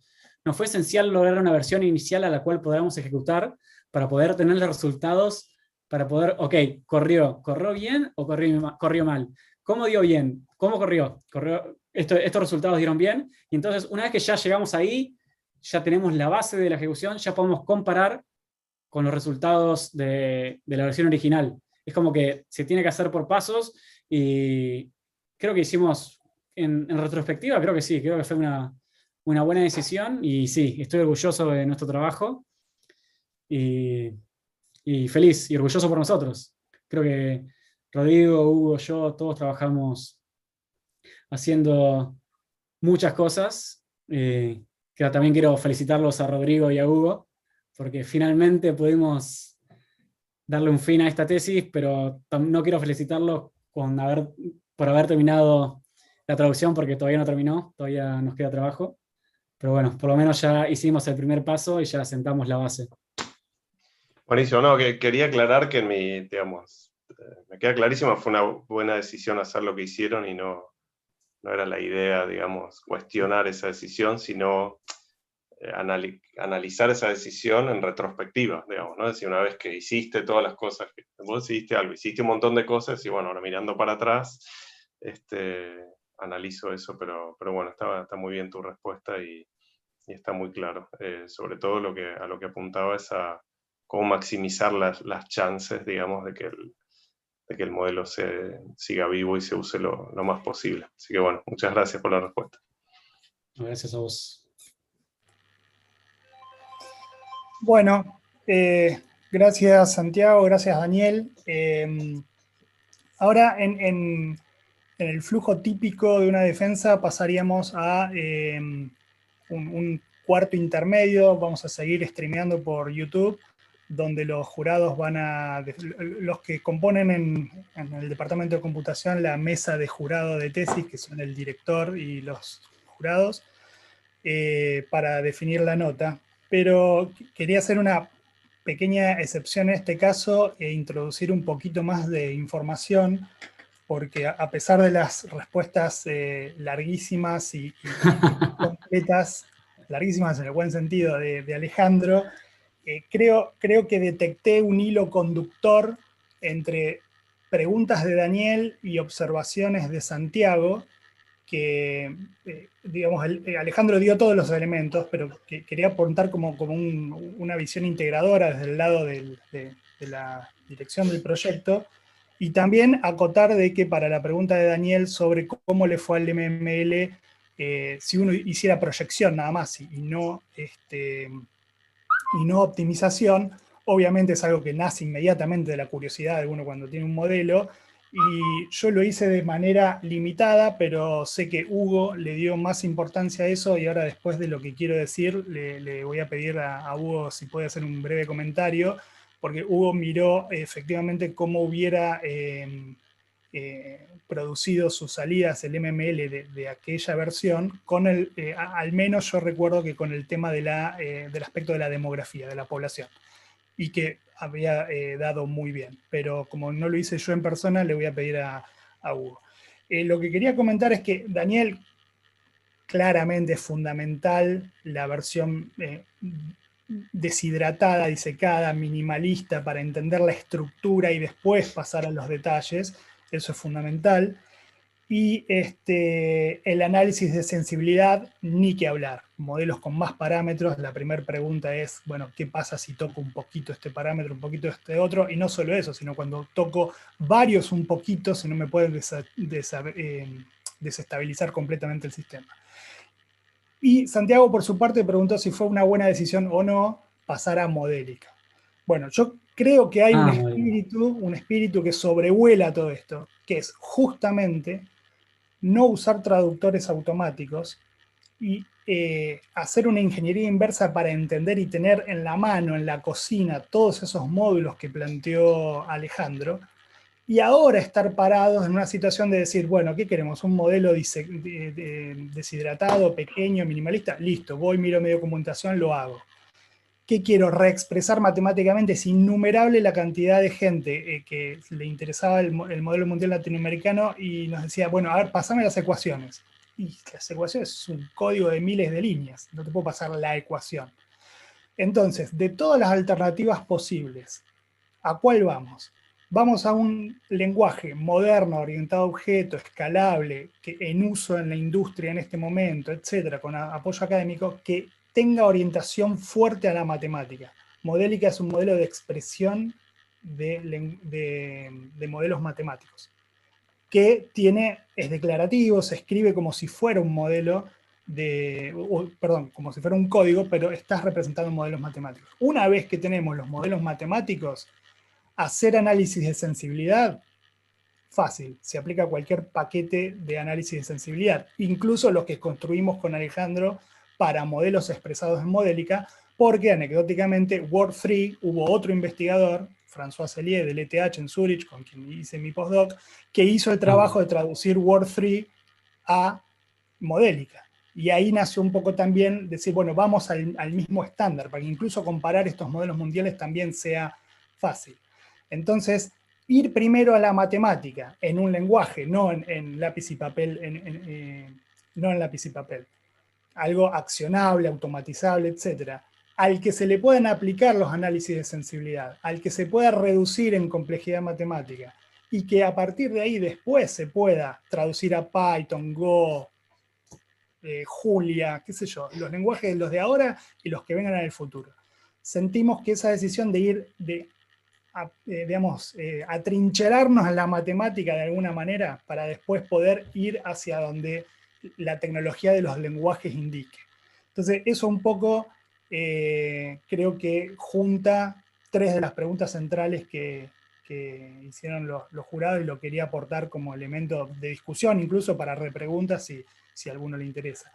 Nos fue esencial lograr una versión inicial a la cual podamos ejecutar para poder tener los resultados, para poder, ok, ¿corrió bien o corrió mal? ¿Cómo dio bien? ¿Cómo corrió? Estos resultados dieron bien. Y entonces, una vez que ya llegamos ahí, ya tenemos la base de la ejecución, ya podemos comparar con los resultados de la versión original. Es como que se tiene que hacer por pasos y creo que hicimos, en retrospectiva, creo que sí, creo que fue una buena decisión y sí, estoy orgulloso de nuestro trabajo y feliz y orgulloso por nosotros. Creo que Rodrigo, Hugo, yo, todos trabajamos haciendo muchas cosas. Que también quiero felicitarlos a Rodrigo y a Hugo, porque finalmente pudimos darle un fin a esta tesis, pero no quiero felicitarlos por haber terminado la traducción, porque todavía no terminó, todavía nos queda trabajo. Pero bueno, por lo menos ya hicimos el primer paso y ya sentamos la base. Buenísimo, no, que quería aclarar que digamos, me queda clarísimo, fue una buena decisión hacer lo que hicieron y no era la idea, digamos, cuestionar esa decisión, sino analizar esa decisión en retrospectiva, digamos, ¿no? Es decir, una vez que hiciste todas las cosas, vos hiciste algo, hiciste un montón de cosas, y bueno, ahora mirando para atrás, analizo eso, pero bueno, está muy bien tu respuesta y está muy claro. Sobre todo a lo que apuntaba es a cómo maximizar las chances, digamos, de que el modelo siga vivo y se use lo más posible. Así que bueno, muchas gracias por la respuesta. Gracias a vos. Bueno, gracias Santiago, gracias Daniel. Ahora en el flujo típico de una defensa pasaríamos a un cuarto intermedio. Vamos a seguir streameando por YouTube, donde los jurados los que componen en el departamento de computación la mesa de jurado de tesis, que son el director y los jurados, para definir la nota. Pero quería hacer una pequeña excepción en este caso e introducir un poquito más de información, porque a pesar de las respuestas larguísimas y completas, larguísimas en el buen sentido de Alejandro, creo que detecté un hilo conductor entre preguntas de Daniel y observaciones de Santiago, que, digamos, Alejandro dio todos los elementos, pero que quería apuntar como una visión integradora desde el lado de la dirección del proyecto, y también acotar de que para la pregunta de Daniel sobre cómo le fue al MML, si uno hiciera proyección nada más y no optimización, obviamente es algo que nace inmediatamente de la curiosidad de uno cuando tiene un modelo, y yo lo hice de manera limitada, pero sé que Hugo le dio más importancia a eso, y ahora después de lo que quiero decir, le voy a pedir a Hugo si puede hacer un breve comentario, porque Hugo miró efectivamente cómo hubiera producido sus salidas el MML de aquella versión, con al menos yo recuerdo que con el tema del aspecto de la demografía, de la población, y que había dado muy bien. Pero como no lo hice yo en persona, le voy a pedir a Hugo. Lo que quería comentar es que Daniel, claramente es fundamental la versión deshidratada, disecada, minimalista, para entender la estructura y después pasar a los detalles. Eso es fundamental. Y el análisis de sensibilidad, ni que hablar. Modelos con más parámetros, la primera pregunta es, bueno, ¿qué pasa si toco un poquito este parámetro, un poquito este otro? Y no solo eso, sino cuando toco varios un poquito, si no me pueden desestabilizar completamente el sistema. Y Santiago, por su parte, preguntó si fue una buena decisión o no pasar a modélica. Bueno, yo creo que hay un espíritu que sobrevuela todo esto, que es justamente no usar traductores automáticos y hacer una ingeniería inversa para entender y tener en la mano, en la cocina, todos esos módulos que planteó Alejandro, y ahora estar parados en una situación de decir, bueno, ¿qué queremos? ¿Un modelo deshidratado, pequeño, minimalista? Listo, voy, miro medio documentación, lo hago. ¿qué quiero? Reexpresar matemáticamente. Es innumerable la cantidad de gente que le interesaba el modelo mundial latinoamericano y nos decía, bueno, a ver, pasame las ecuaciones. Y las ecuaciones es un código de miles de líneas, no te puedo pasar la ecuación. Entonces, de todas las alternativas posibles, ¿a cuál vamos? Vamos a un lenguaje moderno, orientado a objeto, escalable, que en uso en la industria en este momento, etcétera, con apoyo académico, que tenga orientación fuerte a la matemática. Modélica es un modelo de expresión de modelos matemáticos, que es declarativo, se escribe como si fuera un modelo como si fuera un código, pero estás representando modelos matemáticos. Una vez que tenemos los modelos matemáticos, hacer análisis de sensibilidad, fácil, se aplica a cualquier paquete de análisis de sensibilidad, incluso los que construimos con Alejandro para modelos expresados en modélica, porque anecdóticamente Word3 hubo otro investigador, François Sellier del ETH en Zurich, con quien hice mi postdoc, que hizo el trabajo de traducir Word3 a modélica. Y ahí nació un poco también decir, bueno, vamos al mismo estándar, para que incluso comparar estos modelos mundiales también sea fácil. Entonces, ir primero a la matemática en un lenguaje, no en lápiz y papel, no en lápiz y papel. Algo accionable, automatizable, etc. Al que se le puedan aplicar los análisis de sensibilidad, al que se pueda reducir en complejidad matemática, y que a partir de ahí después se pueda traducir a Python, Go, Julia, qué sé yo, los lenguajes de los de ahora y los que vengan en el futuro. Sentimos que esa decisión de ir, atrincherarnos en la matemática de alguna manera para después poder ir hacia donde la tecnología de los lenguajes indique. Entonces, eso un poco creo que junta tres de las preguntas centrales que hicieron los jurados y lo quería aportar como elemento de discusión, incluso para repreguntas si a alguno le interesa.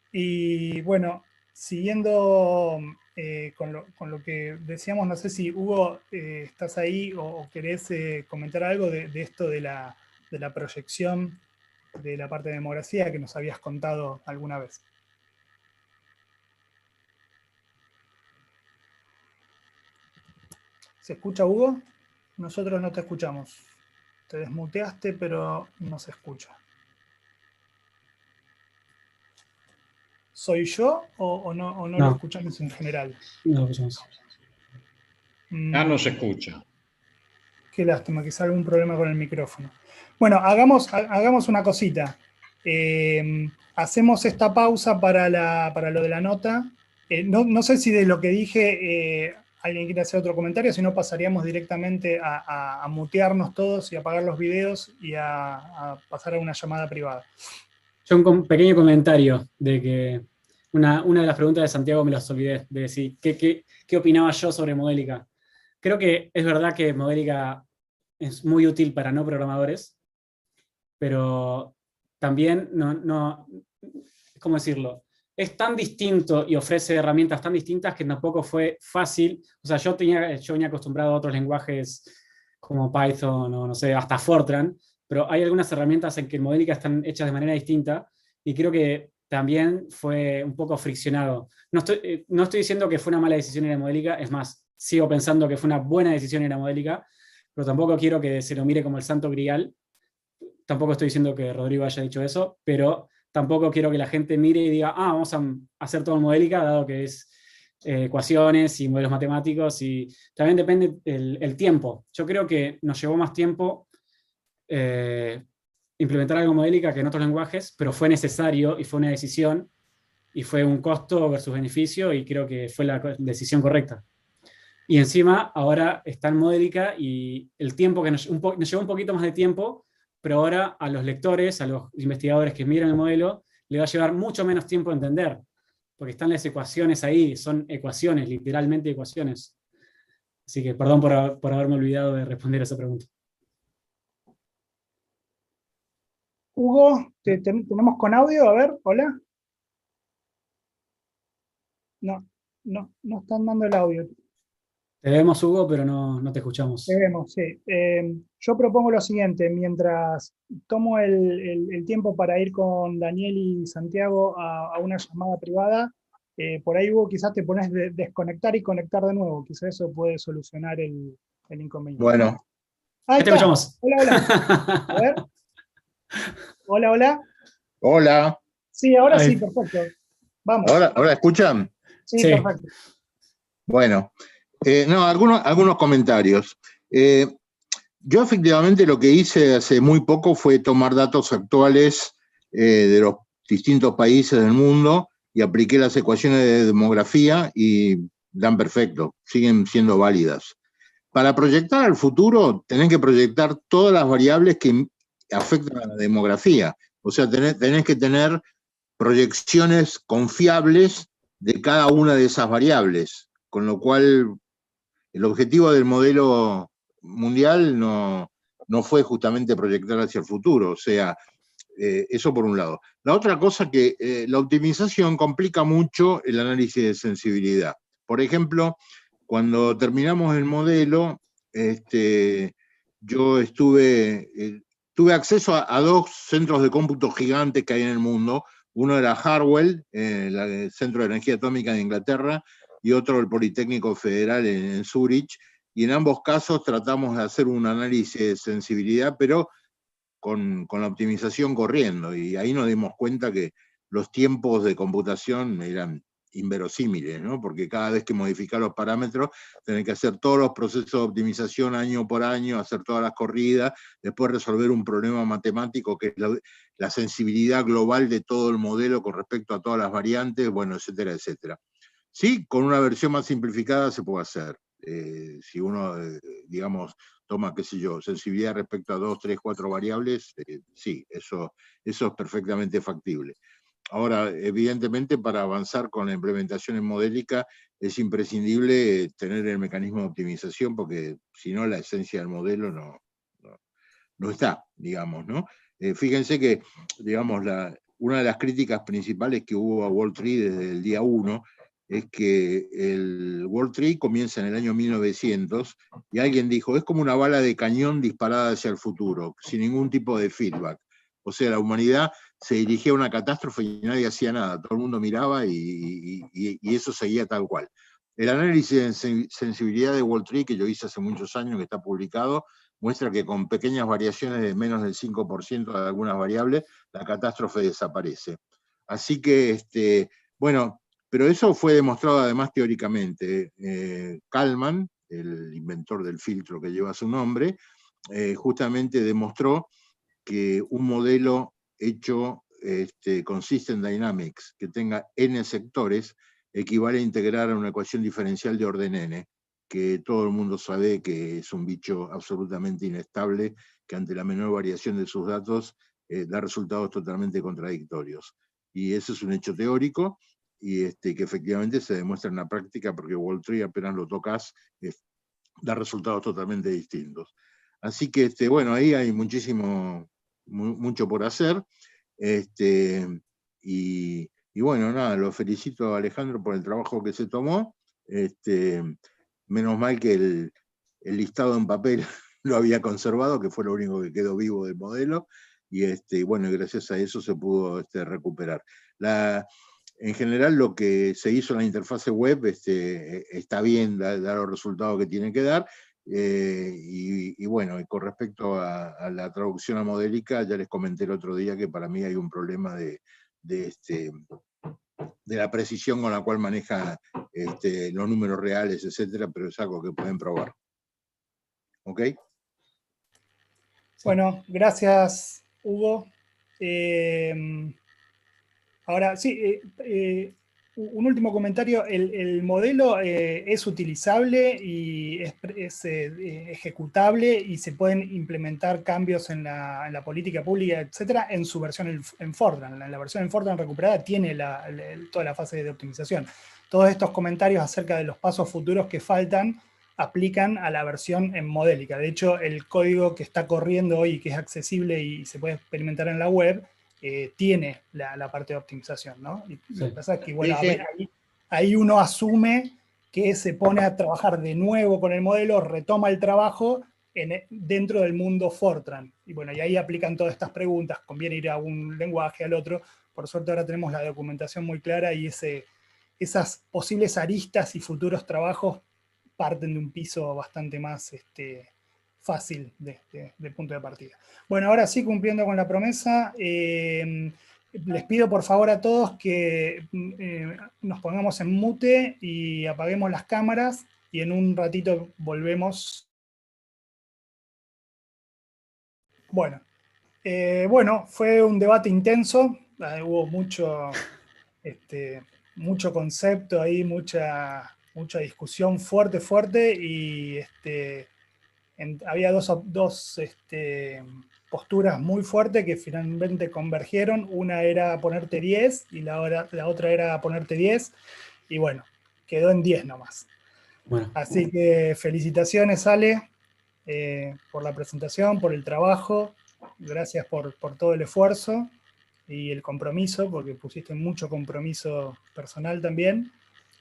Y bueno, siguiendo con lo que decíamos, no sé si Hugo, estás ahí o querés comentar algo de esto de la proyección de la parte de demografía que nos habías contado alguna vez. ¿Se escucha, Hugo? Nosotros no te escuchamos. Te desmuteaste, pero no se escucha. ¿Soy yo o no lo escuchamos en general? No lo escuchamos. No se escucha. Qué lástima, quizá algún problema con el micrófono. Bueno, hagamos una cosita. Hacemos esta pausa para lo de la nota. No sé si de lo que dije alguien quiere hacer otro comentario, si no pasaríamos directamente a mutearnos todos y apagar los videos y a pasar a una llamada privada. Yo un pequeño comentario de que una de las preguntas de Santiago me las olvidé, de decir qué opinaba yo sobre Modélica. Creo que es verdad que Modélica es muy útil para no programadores, pero también ¿cómo decirlo? Es tan distinto y ofrece herramientas tan distintas que tampoco fue fácil. O sea, yo venía acostumbrado a otros lenguajes como Python o no sé, hasta Fortran, pero hay algunas herramientas en que en Modélica están hechas de manera distinta y creo que también fue un poco friccionado. No estoy diciendo que fue una mala decisión ir a Modélica, es más, sigo pensando que fue una buena decisión ir a Modélica, pero tampoco quiero que se lo mire como el santo grial. Tampoco estoy diciendo que Rodrigo haya dicho eso, pero tampoco quiero que la gente mire y diga, vamos a hacer todo en Modélica, dado que es ecuaciones y modelos matemáticos, y también depende el tiempo. Yo creo que nos llevó más tiempo implementar algo en Modélica que en otros lenguajes, pero fue necesario y fue una decisión, y fue un costo versus beneficio, y creo que fue la decisión correcta. Y encima, ahora está en Modélica, y el tiempo que nos llevó un poquito más de tiempo, pero ahora a los lectores, a los investigadores que miran el modelo, le va a llevar mucho menos tiempo a entender, porque están las ecuaciones ahí, son ecuaciones, literalmente ecuaciones. Así que perdón por haberme olvidado de responder a esa pregunta. Hugo, ¿tenemos con audio? A ver, hola. No están dando el audio. Te vemos, Hugo, pero no te escuchamos. Te vemos, sí. Yo propongo lo siguiente, mientras tomo el tiempo para ir con Daniel y Santiago a una llamada privada, Por ahí vos quizás te pones de desconectar y conectar de nuevo, quizás eso puede solucionar el inconveniente. Bueno, Ahí Ahí te está. escuchamos. Hola, hola. A ver. Hola, hola. hola. Sí, ahora sí, Ahí. perfecto. Vamos. ¿Ahora escuchan? Sí, Sí. perfecto. Bueno, no, algunos comentarios. Yo efectivamente lo que hice hace muy poco fue tomar datos actuales de los distintos países del mundo y apliqué las ecuaciones de demografía y dan perfecto, siguen siendo válidas. Para proyectar al futuro, tenés que proyectar todas las variables que afectan a la demografía. O sea, tenés que tener proyecciones confiables de cada una de esas variables, con lo cual el objetivo del modelo mundial no fue justamente proyectar hacia el futuro, o sea, eso por un lado. La otra cosa que la optimización complica mucho el análisis de sensibilidad. Por ejemplo, cuando terminamos el modelo, yo tuve acceso a dos centros de cómputo gigantes que hay en el mundo. Uno era Harwell, el Centro de Energía Atómica de Inglaterra, y otro el Politécnico Federal en Zúrich, y en ambos casos tratamos de hacer un análisis de sensibilidad, pero con la optimización corriendo, y ahí nos dimos cuenta que los tiempos de computación eran inverosímiles, ¿no? Porque cada vez que modificar los parámetros, tenés que hacer todos los procesos de optimización año por año, hacer todas las corridas, después resolver un problema matemático que es la sensibilidad global de todo el modelo con respecto a todas las variantes, bueno, etcétera, etcétera. Sí, con una versión más simplificada se puede hacer. Si uno, digamos, toma, qué sé yo, sensibilidad respecto a 2, 3, 4 variables, sí, eso es perfectamente factible. Ahora, evidentemente, para avanzar con la implementación en modélica es imprescindible tener el mecanismo de optimización, porque si no, la esencia del modelo no está, digamos, ¿no? Fíjense que, digamos, una de las críticas principales que hubo a World Tree desde el día 1 es que el World Tree comienza en el año 1900 y alguien dijo, es como una bala de cañón disparada hacia el futuro, sin ningún tipo de feedback. O sea, la humanidad se dirigía a una catástrofe y nadie hacía nada, todo el mundo miraba y eso seguía tal cual. El análisis de sensibilidad de World Tree, que yo hice hace muchos años, que está publicado, muestra que con pequeñas variaciones de menos del 5% de algunas variables, la catástrofe desaparece. Así que, bueno, pero eso fue demostrado además teóricamente. Kalman, el inventor del filtro que lleva su nombre, justamente demostró que un modelo hecho con System Dynamics, que tenga n sectores, equivale a integrar a una ecuación diferencial de orden n, que todo el mundo sabe que es un bicho absolutamente inestable, que ante la menor variación de sus datos da resultados totalmente contradictorios. Y ese es un hecho teórico, y que efectivamente se demuestra en la práctica, porque World Tree apenas lo tocas, da resultados totalmente distintos. Así que, bueno, ahí hay mucho por hacer. Y bueno, nada, lo felicito a Alejandro por el trabajo que se tomó. Menos mal que el listado en papel lo había conservado, que fue lo único que quedó vivo del modelo, y bueno, gracias a eso se pudo recuperar. En general, lo que se hizo en la interfase web está bien, da los resultados que tiene que dar. Y bueno, y con respecto a la traducción a modélica, ya les comenté el otro día que para mí hay un problema de la precisión con la cual maneja los números reales, etcétera, pero es algo que pueden probar. ¿Ok? Bueno, gracias, Hugo. Ahora, sí, un último comentario. El modelo es utilizable y es ejecutable y se pueden implementar cambios en la política pública, etcétera, en su versión en Fortran. La versión en Fortran recuperada tiene toda la fase de optimización. Todos estos comentarios acerca de los pasos futuros que faltan aplican a la versión en modélica. De hecho, el código que está corriendo hoy, que es accesible y se puede experimentar en la web, tiene la parte de optimización, ¿no? Y Sí. lo que pasa es que, bueno, Sí, sí. ahí uno asume que se pone a trabajar de nuevo con el modelo, retoma el trabajo dentro del mundo Fortran. Y bueno, y ahí aplican todas estas preguntas, conviene ir a un lenguaje, al otro. Por suerte ahora tenemos la documentación muy clara y esas posibles aristas y futuros trabajos parten de un piso bastante más fácil de punto de partida. Bueno, ahora sí, cumpliendo con la promesa, les pido por favor a todos que nos pongamos en mute y apaguemos las cámaras, y en un ratito volvemos. Bueno, fue un debate intenso, hubo mucho concepto ahí, mucha discusión fuerte, y había dos posturas muy fuertes que finalmente convergieron. Una era ponerte 10 y la otra era ponerte 10, y bueno, quedó en 10 nomás. Bueno. Así que felicitaciones, Ale, por la presentación, por el trabajo, gracias por todo el esfuerzo y el compromiso, porque pusiste mucho compromiso personal también.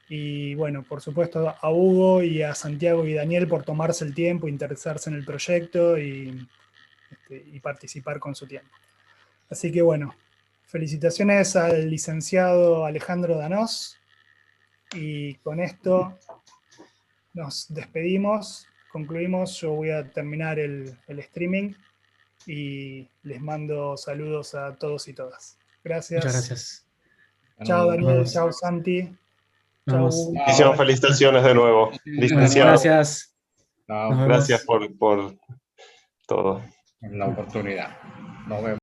Y bueno, por supuesto a Hugo y a Santiago y Daniel por tomarse el tiempo, interesarse en el proyecto y participar con su tiempo. Así que bueno, felicitaciones al licenciado Alejandro Danós, y con esto nos despedimos, concluimos. Yo voy a terminar el streaming y les mando saludos a todos y todas. Gracias. Muchas gracias. Chao Daniel, Vamos. chao Santi. Vamos. Chao. Muchísimas felicitaciones de nuevo, licenciado. Gracias. No, Nos vemos. Gracias por todo. la oportunidad. Nos vemos.